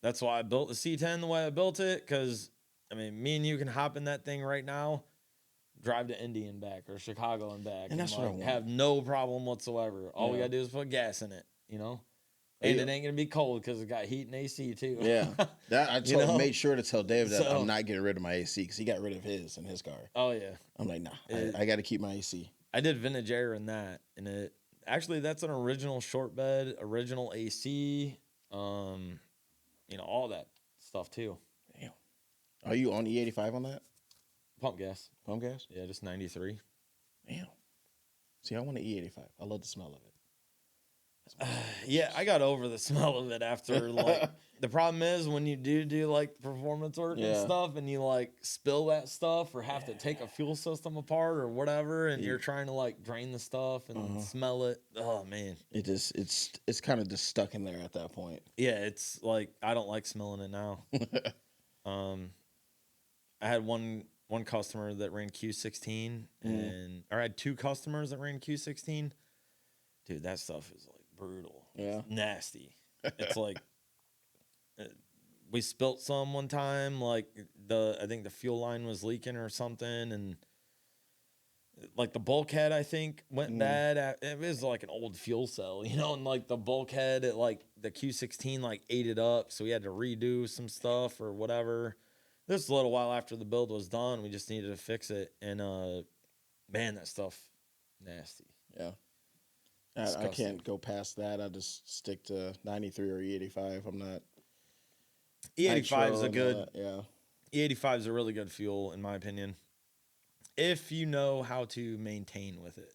That's why I built the C10 the way I built it. Because I mean, me and you can hop in that thing right now, drive to Indy and back, or Chicago and back, and that's what I want. Have no problem whatsoever. All we gotta do is put gas in it. And it ain't gonna be cold because it got heat and AC too. Yeah, that I made sure to tell Dave that So- I'm not getting rid of my AC because he got rid of his in his car. Oh yeah. I'm like, nah, I got to keep my AC. I did vintage air in that, and it actually that's an original short bed, original AC, all that stuff too. Damn. Are you on E85 on that? Pump gas. Pump gas? Yeah, just 93. Damn. See, I want an E85. I love the smell of it. Yeah, I got over the smell of it after like the problem is when you do like performance work and Yeah. stuff and you like spill that stuff or have to take a fuel system apart or whatever and you're trying to like drain the stuff and smell it. Oh man. It's kind of just stuck in there at that point. Yeah, it's like I don't like smelling it now. I had one customer that ran Q16 or I had two customers that ran Q16. Dude, that stuff is like brutal. Yeah. It's nasty. It's like we spilt some one time. Like I think the fuel line was leaking or something, and like the bulkhead I think went bad. It was like an old fuel cell, and like the bulkhead, like the Q16 like ate it up, so we had to redo some stuff or whatever. This was a little while after the build was done. We just needed to fix it, and man, that stuff nasty. Yeah. I can't go past that. I just stick to 93 or E85. I'm not. E85 is a good. Yeah. E85 is a really good fuel, in my opinion, if you know how to maintain with it.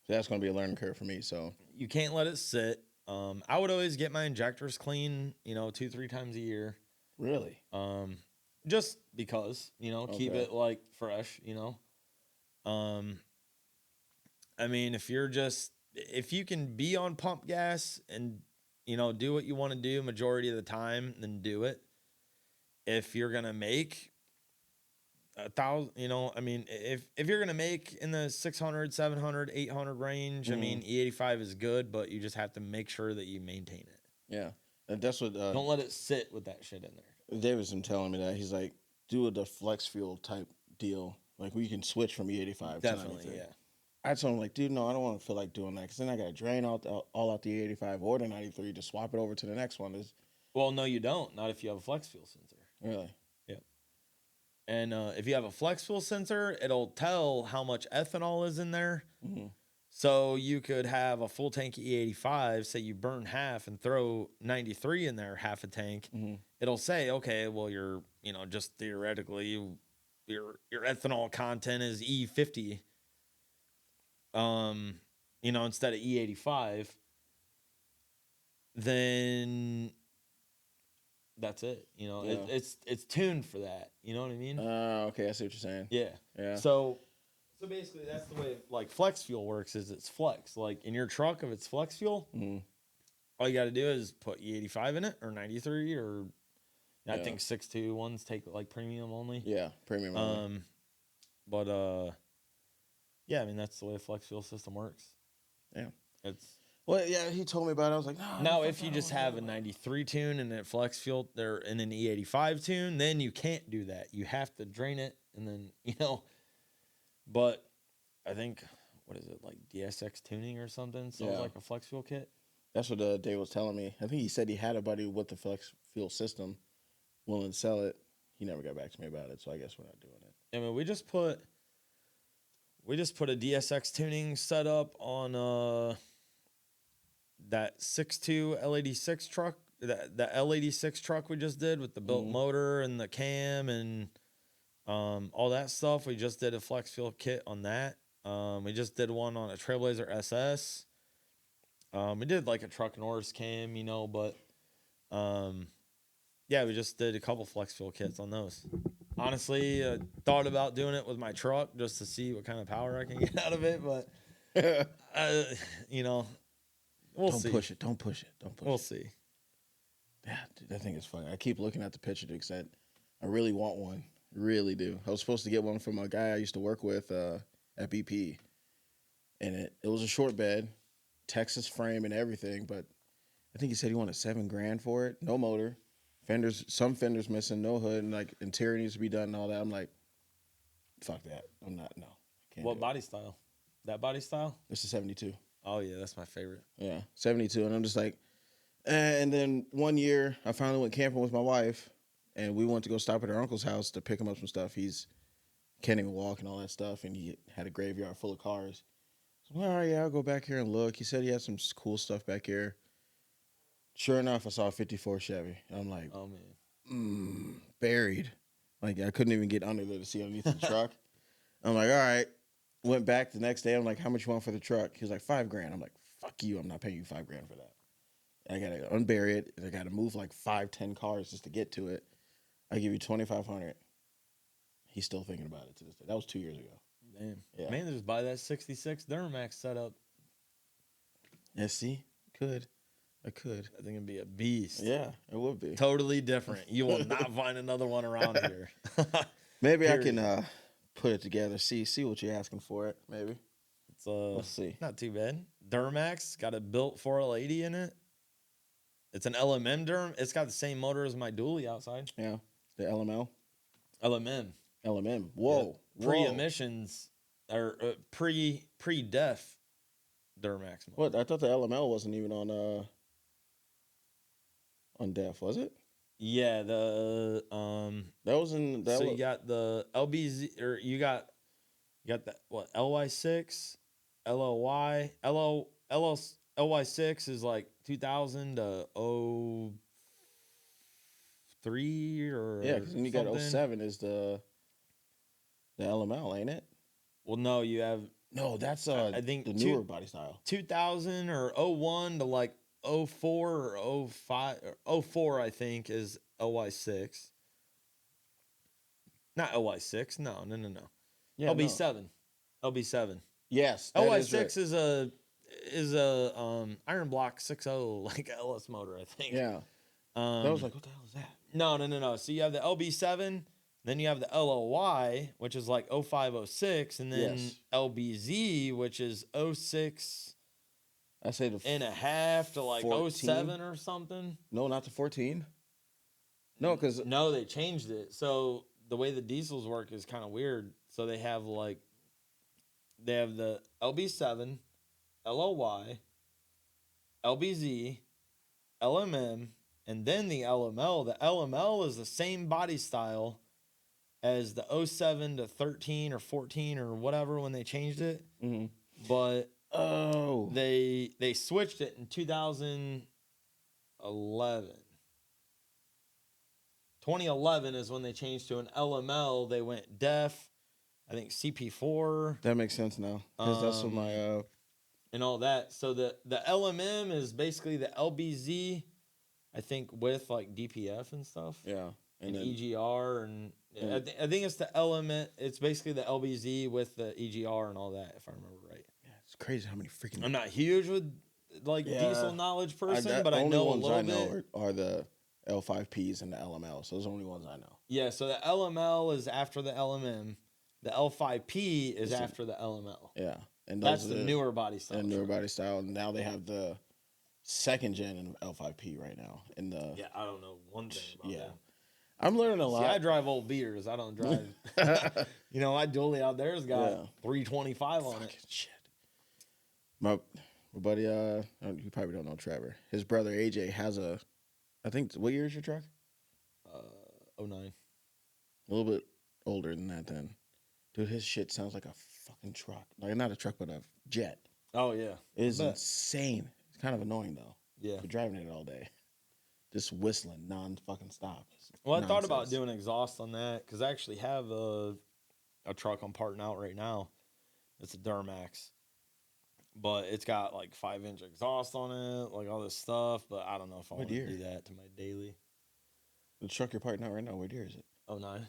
So that's going to be a learning curve for me. So You can't let it sit. I would always get my injectors clean, 2-3 times a year. really, Just because, keep Okay. it like fresh, I mean, if you can be on pump gas and, do what you want to do majority of the time, then do it. If you're going to make 1,000, if you're going to make in the 600, 700, 800 range, I mean, E85 is good, but you just have to make sure that you maintain it. yeah. And that's what Don't let it sit with that shit in there. Davidson telling me that. He's like, do the flex fuel type deal. Like, where you can switch from E85 Definitely, to 93. yeah. I told him, like, dude, no, I don't want to feel like doing that because then I got to drain all out the E85 or the 93 to swap it over to the next one. Well, no, you don't. Not if you have a flex fuel sensor. Really? Yep. And if you have a flex fuel sensor, it'll tell how much ethanol is in there. Mm-hmm. So you could have a full tank E85, say you burn half and throw 93 in there, half a tank. Mm-hmm. It'll say, okay, well, you're, just theoretically, your ethanol content is E50. Instead of E85, then that's it. It's tuned for that. You know what I mean? Okay, I see what you're saying. Yeah. Yeah. So basically, that's the way like flex fuel works. Is it's flex. Like in your truck, if it's flex fuel, all you got to do is put E85 in it or 93 or I think 6.2 ones take like premium only. Yeah, premium. Only. Yeah, I mean that's the way a flex fuel system works. Yeah. It's Well, yeah, he told me about it. I was like, no. now if you just have a 93 tune and a flex fuel there and an E85 tune, then you can't do that. You have to drain it and then But I think what is it like DSX tuning or something? Sounds like a flex fuel kit. That's what Dave was telling me. I think he said he had a buddy with the flex fuel system willing to sell it. He never got back to me about it, so I guess we're not doing it. I mean, we just put a DSX tuning setup on that 6.2 L86 truck, that L86 truck we just did with the built motor and the cam and all that stuff. We just did a flex fuel kit on that. We just did one on a Trailblazer SS. We did like a truck Norris cam, but yeah, we just did a couple flex fuel kits on those. Honestly, thought about doing it with my truck just to see what kind of power I can get out of it, but we'll see. Don't push it. We'll see. Yeah, dude, that thing is funny. I keep looking at the picture because I really want one. Really do. I was supposed to get one from a guy I used to work with at BP, and it was a short bed, Texas frame and everything, but I think he said he wanted $7,000 for it. No motor, some fenders missing, no hood, and like interior needs to be done and all that. I'm like, fuck that. I'm not. No. Can't What do it. body style? That body style? It's a 72. Oh yeah, that's my favorite. Yeah, 72, and I'm just like, And then one year, I finally went camping with my wife, and we went to go stop at her uncle's house to pick him up some stuff. He's can't even walk and all that stuff, and he had a graveyard full of cars. So, all right, yeah, I'll go back here and look. He said he had some cool stuff back here. Sure enough, I saw a 54 Chevy. I'm like, Oh man. buried. Like, I couldn't even get under there to see underneath the truck. I'm like, all right. Went back the next day. I'm like, how much you want for the truck? He was like, $5,000. I'm like, fuck you. I'm not paying you $5,000 for that. I got to unbury it. I got to move like 5-10 cars just to get to it. I give you $2,500. He's still thinking about it to this day. That was 2 years ago. Damn. Yeah. Man, just buy that 66 Duramax setup. Yeah, see? Could. I could. I think it'd be a beast. Yeah, it would be. Totally different. You will not find another one around here. Maybe I Period. can put it together. See what you're asking for it. Maybe. It's We'll see. not too bad. Duramax got a built 4L80 in it. It's an LMM Durham. It's got the same motor as my dually outside. Yeah. The LML. LMM. LMM. Whoa. Pre-emissions or pre-def Duramax motor. What? I thought the LML wasn't even on def, was it? Yeah, the That was in that. so was, you got the LBZ or you got the what LY6, LLY, LY6 is like 2000 to 03 or yeah, because then you got something. 07 is the LML, ain't it? Well, no, you have No, that's I think the newer body style. 2000 or 01 to like 04 or 05 or 04, I think, is LY6. Not LY6. No. Yeah, LB7. LB7. Yes, that is LY6 right. is a iron block 60 like LS motor, I think. Yeah, Um, that was like, what the hell is that? no. So you have the LB7, then you have the LOY, which is like 05, 06, and then Yes. LBZ, which is 06 I say the and a half to like 14? 07 or something. No, not the 14. No, because No, they changed it. So the way the diesels work is kind of weird. So they have the LB7, LOY, LBZ, LMM, and then the LML. The LML is the same body style as the 07 to 13 or 14 or whatever when they changed it. But they switched it in 2011. 2011 is when they changed to an LML. They went def, I think CP4 that makes sense now because that's what my and all that. So the LMM is basically the LBZ, I think, with like DPF and stuff. yeah, And then EGR and I think it's the element. It's basically the LBZ with the EGR and all that, if I remember right. yeah, it's crazy how many freaking. I'm not huge with like Yeah. diesel knowledge person, that- but the I only know a ones little I know bit. are the L5Ps and the LML. So those are the only ones I know. Yeah, so the LML is after the LMM. The L5P is after the LML. Yeah, and That's those the are newer body style. and newer body style. And now they have the second gen L5P right now. In the Yeah, I don't know one thing about yeah, that. I'm learning a See, lot. I drive old beaters. I don't drive. You know, my dually out there's got Yeah. 325 on it. Fucking shit. My buddy, you probably don't know Trevor. His brother AJ has I think, what year is your truck? 09. A little bit older than that then. Dude, his shit sounds like a fucking truck. Like, not a truck, but a jet. Oh yeah, It is I bet. insane. It's kind of annoying, though. Yeah. You're driving it all day. Just whistling non-fucking stop. It's Well, I thought about nonsense. doing exhaust on that because I actually have a truck I'm parting out right now. It's a Duramax, but it's got like 5-inch exhaust on it, like all this stuff. But I don't know if I What want to year? do that to my daily. The truck you're parting out right now, what year is it? 09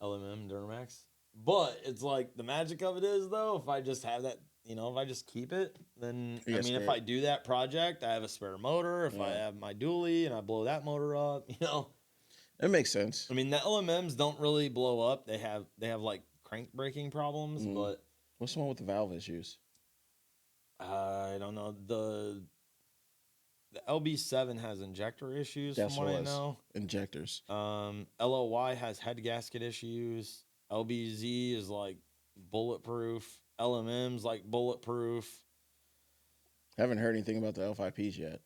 LMM Duramax. But it's like the magic of it is though, if I just have that, if I just keep it, then You I got mean, if spare. I do that project, I have a spare motor. If I Yeah. have my dually and I blow that motor up, It makes sense. I mean, the LMMs don't really blow up. They have like crank braking problems, Mhm. but What's the one with the valve issues? I don't know. The LB7 has injector issues That's from what what I it was. know. Injectors. LOY has head gasket issues. LBZ is like bulletproof. LMM's like bulletproof. Haven't heard anything about the L5Ps yet.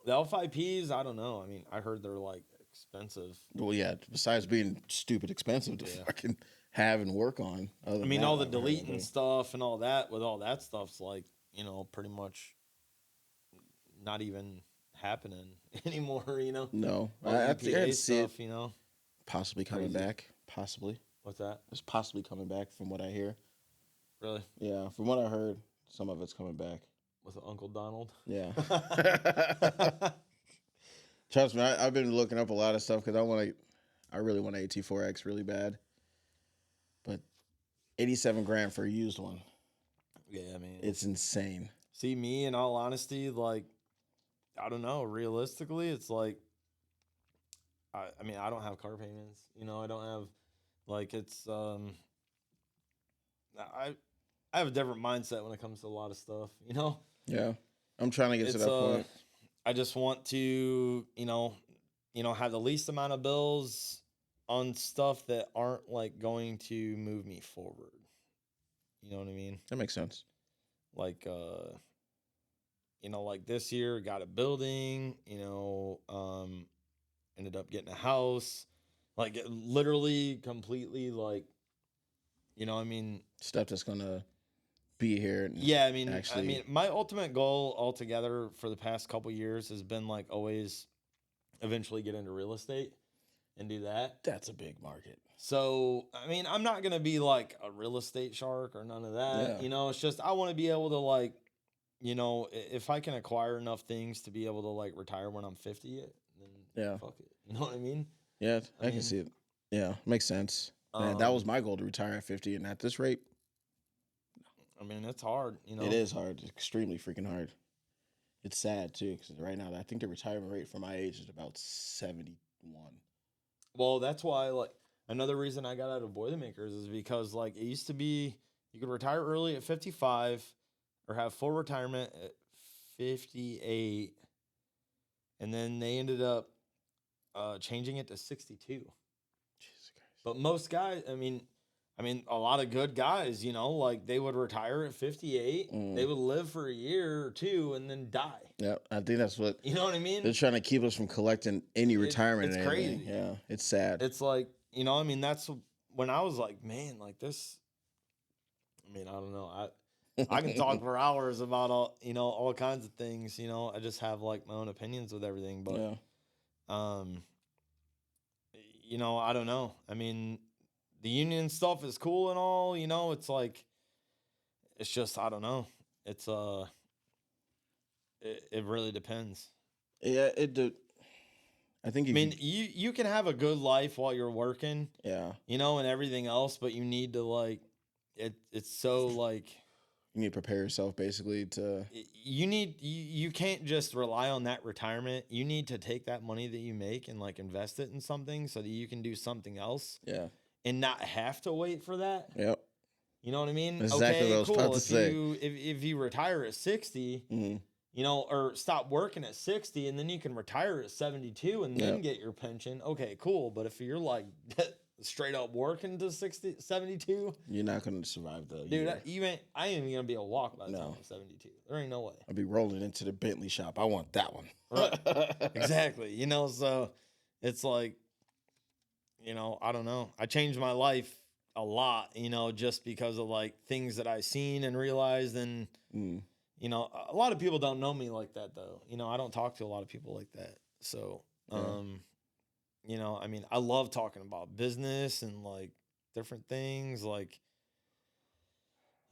The L5Ps, I don't know. I mean, I heard they're like expensive. Well, yeah. Besides being stupid expensive to Yeah. fucking have and work on. I mean, all the deleting stuff and all that with all that stuff's like, you know, pretty much not even happening anymore, you know? No. All the I think I EPA can see it stuff, you know? possibly coming Crazy. back. Possibly. What's that? It's possibly coming back from what I hear. Really? Yeah. From what I heard, some of it's coming back. With Uncle Donald? Yeah. Trust me, I've been looking up a lot of stuff because I really want an AT4X really bad. But 87 grand for a used one. Yeah, I mean, It's insane. see, me, in all honesty, like, I don't know. Realistically, it's like, I mean, I don't have car payments. You know, I don't have, like, it's, I have a different mindset when it comes to a lot of stuff, you know? Yeah. I'm trying to get to It's, that point. I just want to, you know, have the least amount of bills on stuff that aren't, like, going to move me forward. You know what I mean? That makes sense. Like, you know, like this year, got a building, you know, ended up getting a house, like literally completely, like, you know, I mean, Stuff that's going to be here. And yeah, I mean, actually, my ultimate goal altogether for the past couple years has been like always eventually get into real estate and do that. that's a big market. So, I mean, I'm not going to be like a real estate shark or none of that. Yeah. You know, it's just I want to be able to, like, you know, if I can acquire enough things to be able to, like, retire when I'm 50, then Yeah. fuck it. You know what I mean? Yeah, I mean, can see it. Yeah, makes sense. Man, that was my goal to retire at 50. And at this rate, I mean, it's hard, you know? it is hard. It's extremely freaking hard. It's sad, too, because right now, I think the retirement rate for my age is about 71. Well, that's why, like, another reason I got out of Boilermakers is because, like, it used to be you could retire early at 55 or have full retirement at 58. And then they ended up changing it to 62. Jesus Christ. But most guys, I mean, a lot of good guys, you know, like they would retire at 58. They would live for a year or two and then die. Yeah, I think that's what You know what I mean? they're trying to keep us from collecting any retirement. it's and everything. crazy. Yeah, it's sad. It's like, you know, I mean, that's when I was like, man, like this. I mean, I don't know. I can talk for hours about all kinds of things. You know, I just have like my own opinions with everything. But, yeah. you know, I don't know. I mean, the union stuff is cool and all. You know, it's like, it's just I don't know. It's it really depends. Yeah, it do. I think. I mean, you can have a good life while you're working. Yeah. You know, and everything else, but you need to like it's so like You need to prepare yourself basically to. you can't just rely on that retirement. You need to take that money that you make and like invest it in something so that you can do something else Yeah. and not have to wait for that. Yep. You know what I mean? That's exactly what I was about to say. If you retire at 60, you know, or stop working at 60 and then you can retire at 72 and then get your pension. Okay, cool. But if you're like straight up working to 72, you're not going to survive the dude, year. I ain't even going to be able to walk by the time No. I'm 72. There ain't no way. I'll be rolling into the Bentley shop. I want that one. Right. Exactly. You know, so it's like, you know, I don't know. I changed my life a lot, you know, just because of like things that I seen and realized. And, you know, a lot of people don't know me like that though. You know, I don't talk to a lot of people like that. So, you know, I mean, I love talking about business and like different things. Like,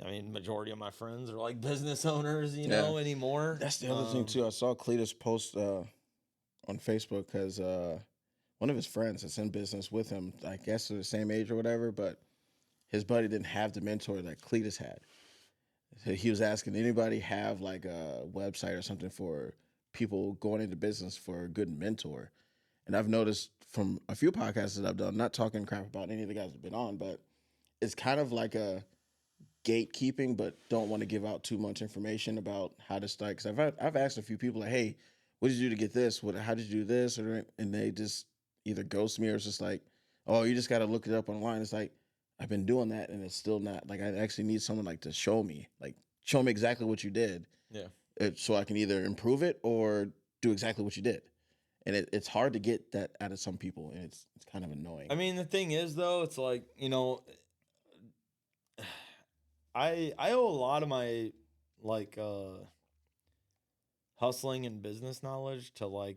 I mean, majority of my friends are like business owners, you know, anymore. That's the other thing too. I saw Cletus post on Facebook because one of his friends that's in business with him, I guess they're the same age or whatever, but his buddy didn't have the mentor that Cletus had. So he was asking, anybody have like a website or something for people going into business for a good mentor? And I've noticed from a few podcasts that I've done, not talking crap about any of the guys that have been on, but it's kind of like a gatekeeping, but don't want to give out too much information about how to start. Because I've asked a few people, like, hey, what did you do to get this? How did you do this? And they just either ghost me or it's just like, oh, you just got to look it up online. It's like, I've been doing that and it's still not. Like, I actually need someone like to show me exactly what you did. Yeah. So I can either improve it or do exactly what you did. And it's hard to get that out of some people, and it's kind of annoying. I mean, the thing is, though, it's like, I owe a lot of my like hustling and business knowledge to like,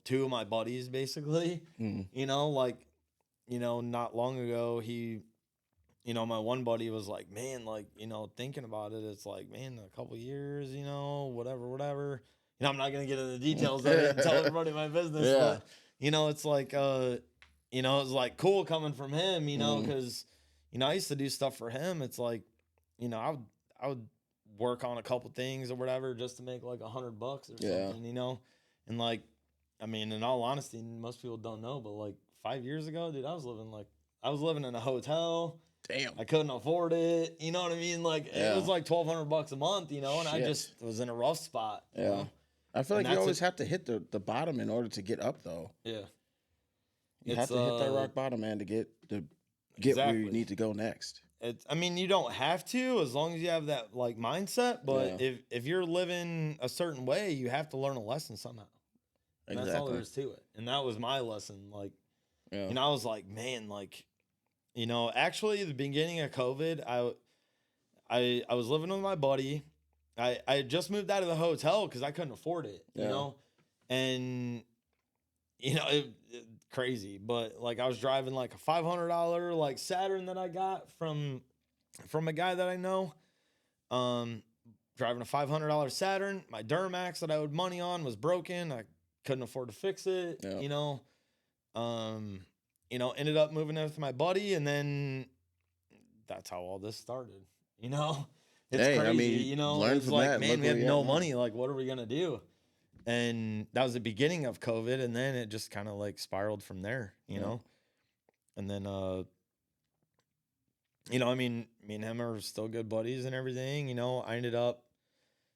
two of my buddies basically. Mhm. Not long ago my one buddy was like, man, like, thinking about it, it's like, man, a couple years, whatever. I'm not gonna get into the details of it and tell everybody my business, Yeah. but it's like it's like cool coming from him, Mhm. because I used to do stuff for him. It's like, I would work on a couple things or whatever just to make like $100 or Yeah. something, and like, I mean, in all honesty, most people don't know, but like 5 years ago, dude, I was living in a hotel. Damn. I couldn't afford it. You know what I mean? Like Yeah. it was like $1,200 a month, and I Shit. just was in a rough spot. you Yeah. know? I feel And like you that's always have to hit the bottom in order to get up, though. Yeah. You have to hit that rock bottom, man, to get where you Exactly. need to go next. I mean, you don't have to, as long as you have that like mindset. But Yeah. if you're living a certain way, you have to learn a lesson somehow. And that's all there is to it. And that was my lesson. Like, Yeah. I was like, man, like, actually, the beginning of COVID, I was living with my buddy. I had just moved out of the hotel because I couldn't afford it, Yeah. and crazy. But like, I was driving like a $500 like Saturn that I got from a guy that I know. Driving a $500 Saturn. My Duramax that I owed money on was broken. I couldn't afford to fix it. Yeah. Ended up moving in with my buddy, and then that's how all this started. It's Hey, crazy. I mean, learn it's from like, that and man, look we had where you're no at now. money. Like, what are we gonna do? And that was the beginning of COVID, and then it just kind of like spiraled from there. And then I mean, me and him are still good buddies and everything. I ended up,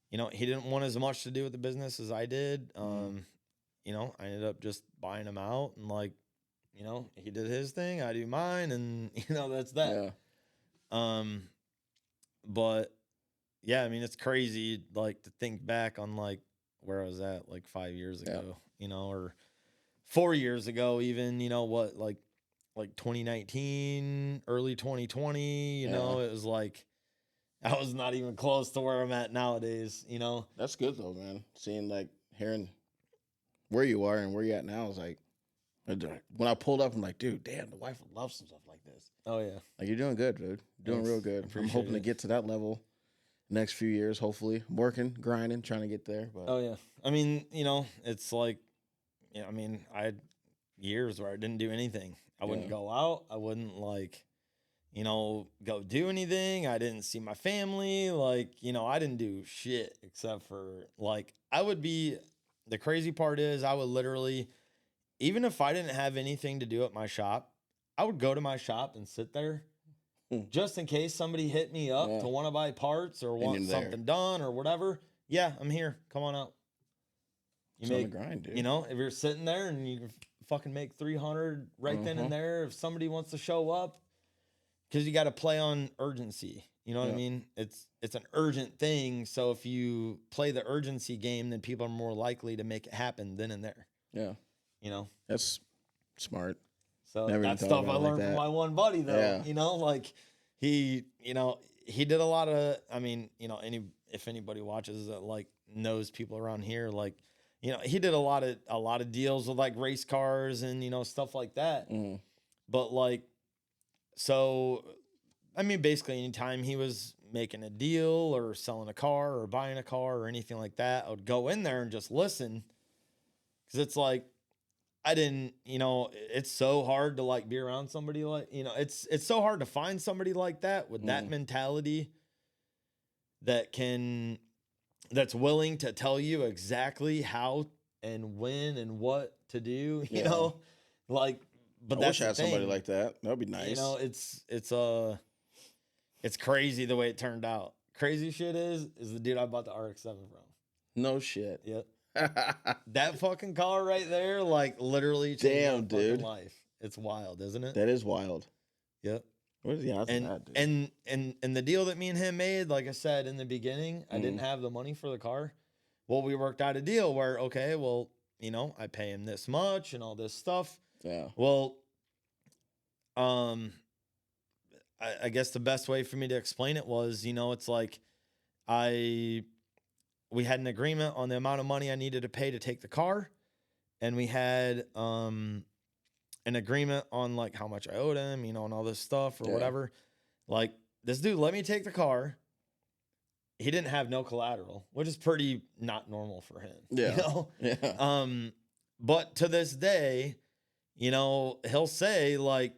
he didn't want as much to do with the business as I did. I ended up just buying him out, and like, he did his thing, I do mine, and that's that. Yeah. But yeah, I mean, it's crazy like to think back on like where I was at like 5 years ago, or 4 years ago, even, what, like 2019, early 2020, it was like, I was not even close to where I'm at nowadays, That's good, though, man. Seeing, like, hearing where you are and where you're at now is like, when I pulled up, I'm like, dude, damn, the wife would love some stuff like this. Oh yeah. Like, you're doing good, dude. You're doing Thanks. real good. I'm Appreciate hoping to it. get to that level next few years, hopefully. I'm working, grinding, trying to get there. But Oh yeah. I mean, it's like, I mean, I had years where I didn't do anything. I wouldn't Yeah. go out. I wouldn't like, go do anything. I didn't see my family. Like, I didn't do shit except for like, the crazy part is I would literally, even if I didn't have anything to do at my shop, I would go to my shop and sit there just in case somebody hit me up Yeah. to want to buy parts or want you're there. something done or whatever. Yeah, I'm here. Come on out. it's on the grind, dude. If you're sitting there and you fucking make 300 right then Uh-huh. and there, if somebody wants to show up, because you got to play on urgency. You know what I Yeah. mean? It's an urgent thing. So if you play the urgency game, then people are more likely to make it happen then and there. Yeah. That's smart. So Never even that's thought stuff about I it like learned from that. my one buddy though. Yeah. Like he did a lot of, I mean, if anybody watches that like knows people around here, like, he did a lot of deals with like race cars and, stuff like that. Mhm. But like, so, I mean, basically anytime he was making a deal or selling a car or buying a car or anything like that, I would go in there and just listen. Cause it's like, I didn't, it's so hard to like be around somebody like, it's so hard to find somebody like that with that mentality that's willing to tell you exactly how and when and what to do, Yeah. like, but I that's wish I the had somebody thing. like that. That would be nice. It's crazy the way it turned out. Crazy shit is the dude I bought the RX-7 from. No shit. Yep. That fucking car right there, like literally changed Damn, my fucking dude. life. It's wild, isn't it? That is wild. Yep. What is the odds of that, dude? And the deal that me and him made, like I said in the beginning, I didn't have the money for the car. well, we worked out a deal where, okay, well, I pay him this much and all this stuff. Yeah. Well, I guess the best way for me to explain it was, it's like we had an agreement on the amount of money I needed to pay to take the car, and we had an agreement on like how much I owed him, and all this stuff or whatever. Like, this dude let me take the car. He didn't have no collateral, which is pretty not normal for him. Yeah. Yeah. But to this day, he'll say like,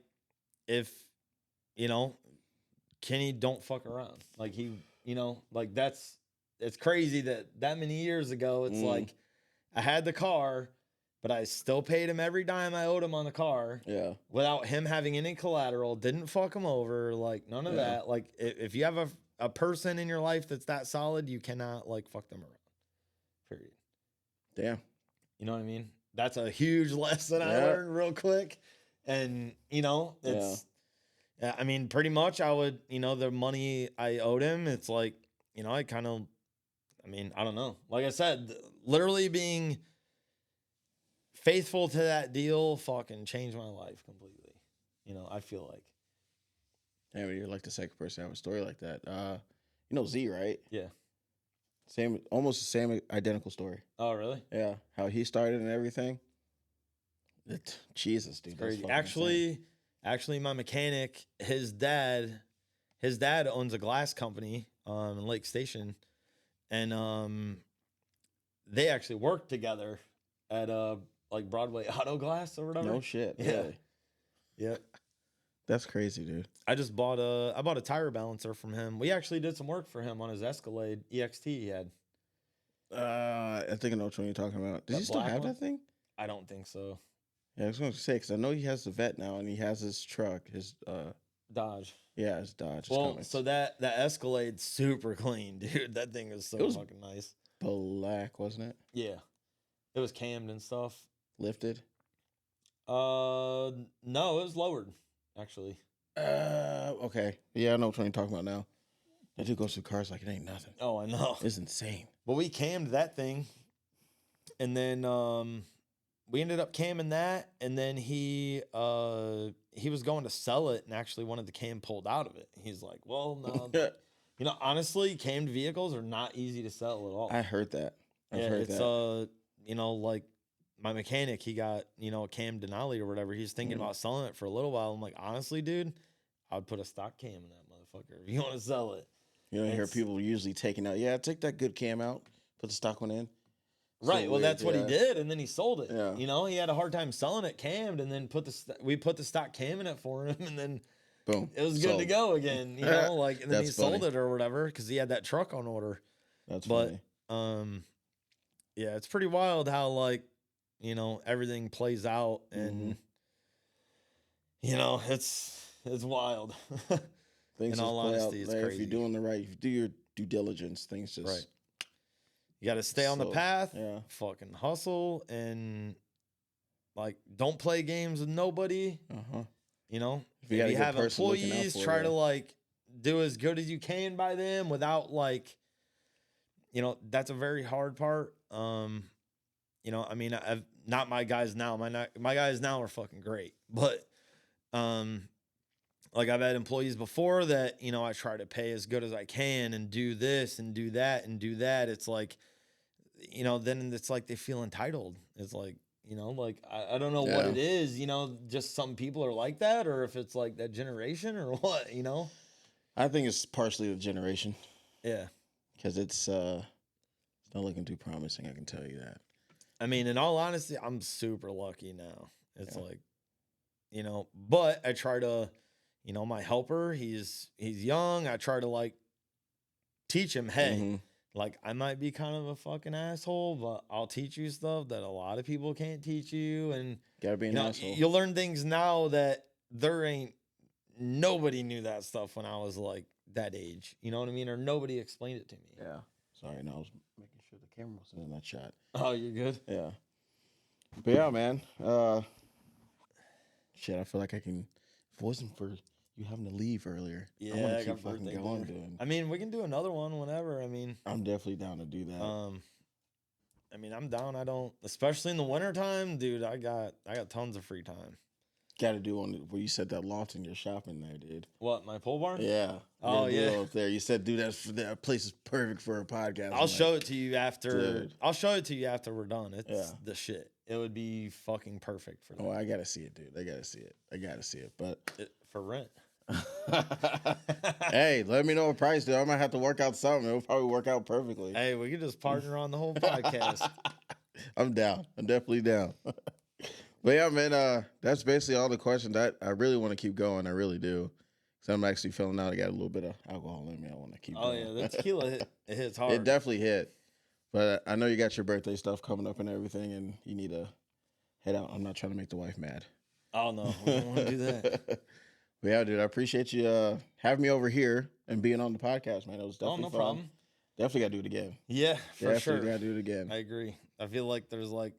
if Kenny don't fuck around. Like like it's crazy that many years ago, it's like I had the car, but I still paid him every dime I owed him on the car. Yeah. Without him having any collateral, didn't fuck him over, like none of that. Like if you have a person in your life that's that solid, you cannot like fuck them around. Period. Damn. You know what I mean? That's a huge lesson I learned real quick. And it's I mean, pretty much I would, the money I owed him, it's like, I don't know. Like I said, literally being faithful to that deal fucking changed my life completely. I feel like. Damn, you're like the second person to have a story like that. Z, right? Yeah. Almost the same identical story. Oh, really? Yeah. How he started and everything. Jesus, dude. It's crazy. Actually, my mechanic, his dad owns a glass company in Lake Station, and they actually worked together at like Broadway Auto Glass or whatever. No shit. Yeah. Really? Yeah. That's crazy, dude. I bought a tire balancer from him. We actually did some work for him on his Escalade EXT he had. I think I know which one you're talking about. Does he still have that thing? I don't think so. Yeah, I was going to say, because I know he has the Vet now, and he has his truck, his Dodge. Yeah, his Dodge. Well, so that Escalade's super clean, dude. That thing is so fucking nice. Black, wasn't it? Yeah, it was cammed and stuff. Lifted? No, it was lowered, actually. Okay. Yeah, I know what you're talking about now. That dude goes through cars like it ain't nothing. Oh, I know. It's insane. But we cammed that thing, and then we ended up camming that, and then he was going to sell it, and actually one of the cam pulled out of it. He's like, "Well, no, honestly, cammed vehicles are not easy to sell at all." I heard that. I've heard that. Like my mechanic, he got a cam Denali or whatever. He's thinking about selling it for a little while. I'm like, honestly, dude, I would put a stock cam in that motherfucker if you want to sell it. You don't hear people usually taking out. Yeah, take that good cam out, put the stock one in. Right. Well, that's what he did, and then he sold it. Yeah. He had a hard time selling it cammed, and then we put the stock cam in it for him, and then boom, it was good to go again. And then he sold it or whatever because he had that truck on order. That's funny. Yeah, it's pretty wild how everything plays out, and it's wild. Things in all honesty, it's crazy. If you're doing the right, if you do your due diligence, things just right. You got to stay on the path, yeah. Fucking hustle, and don't play games with nobody. If you have employees, try to do as good as you can by them without that's a very hard part. I've not my guys now. My guys now are fucking great, but I've had employees before that I try to pay as good as I can and do this and do that and do that. It's then it's like they feel entitled. It's I don't know what it is, just some people are like that, or if it's like that generation or what, I think it's partially the generation. Yeah. Because it's not looking too promising, I can tell you that. I mean, in all honesty, I'm super lucky now. It's but I try to, my helper, he's young. I try to teach him, hey, I might be kind of a fucking asshole, but I'll teach you stuff that a lot of people can't teach you. And gotta be an asshole. You'll learn things now that nobody knew that stuff when I was that age. You know what I mean? Or nobody explained it to me. Yeah. Sorry, no, I was making sure the camera wasn't in that shot. Oh, you're good? Yeah. But yeah, man. Shit, I feel like I can. If it wasn't for you having to leave earlier, yeah, I want to keep fucking going, dude. I mean, we can do another one whenever. I mean, I'm definitely down to do that. I mean, I'm down. I don't, especially in the wintertime, dude. I got tons of free time. Got to do on where you said that loft in your shop in there, dude. What, my pole barn? Yeah. Oh, Your yeah. deal up there. You said, dude, that place is perfect for a podcast. I'll show it to you after. dude. I'll show it to you after we're done. It's Yeah. the shit. It would be fucking perfect for that. Oh, I gotta see it, dude. I gotta see it. But For rent. hey, let me know a price, dude. I might have to work out something. It'll probably work out perfectly. Hey, we could just partner on the whole podcast. I'm down. I'm definitely down. But yeah, man, that's basically all the questions. I really want to keep going. I really do. So I'm actually feeling out. I got a little bit of alcohol in me. I want to keep Oh going. yeah, the tequila it hits hard. It definitely hit. But I know you got your birthday stuff coming up and everything, and you need to head out. I'm not trying to make the wife mad. Oh no, we don't want to do that. But yeah, dude, I appreciate you having me over here and being on the podcast, man. It was Oh, definitely no fun. problem. Definitely got to do it again. Yeah, for sure. Definitely got to do it again. I agree. I feel like there's like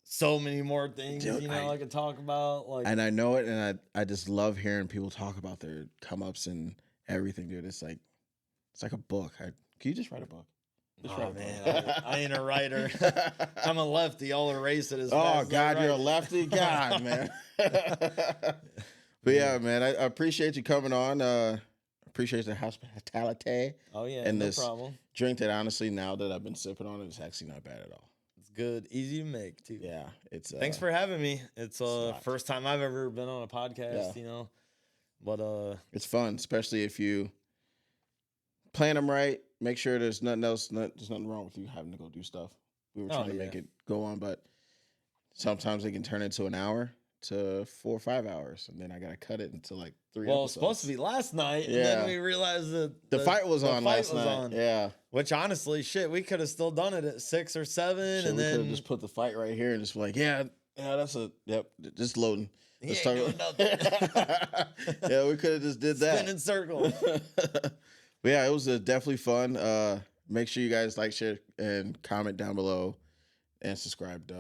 so many more things, Dude, I could talk about. Like, And I know it, and I just love hearing people talk about their come ups and everything, dude. It's like a book. Can you just write a book? Just write a book. I ain't a writer. I'm a lefty. I'll erase it as Oh fast as I God, you're a write it. lefty. God, man. But yeah, man, I appreciate you coming on. Appreciate the hospitality. Oh yeah, and no this problem. drink that honestly, now that I've been sipping on it, it's actually not bad at all. It's good, easy to make too. Yeah, it's. Thanks for having me. It's not. first time I've ever been on a podcast. Yeah. But It's fun, especially if you plan them right. Make sure there's nothing else. There's nothing wrong with you having to go do stuff. We were trying to make it go on, but sometimes it can turn into an hour to 4 or 5 hours, and then I gotta cut it into like 3 well, episodes. it's supposed to be last night, and Yeah. then we realized that The fight was on fight last was night. on. Yeah, Which honestly, shit, we could have still done it at 6 or 7, so and we could have then just put the fight right here and just be like, yeah, that's just loading. He Let's ain't talk doing yeah, we could have just did that. spin in circles. But yeah, it was definitely fun. Make sure you guys like, share, and comment down below, and subscribe.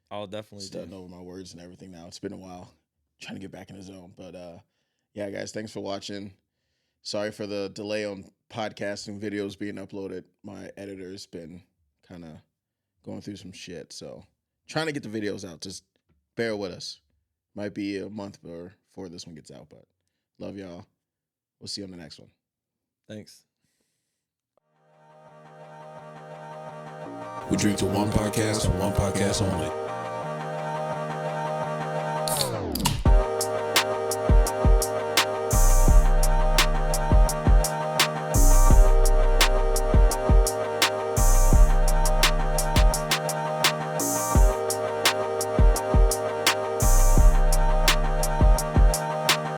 I'll definitely Starting over my words and everything now. It's been a while trying to get back in the zone. But yeah, guys, thanks for watching. Sorry for the delay on podcasting videos being uploaded. My editor's been kind of going through some shit. So trying to get the videos out. Just bear with us. Might be a month before this one gets out, but love y'all. We'll see you on the next one. Thanks. We drink to one podcast only.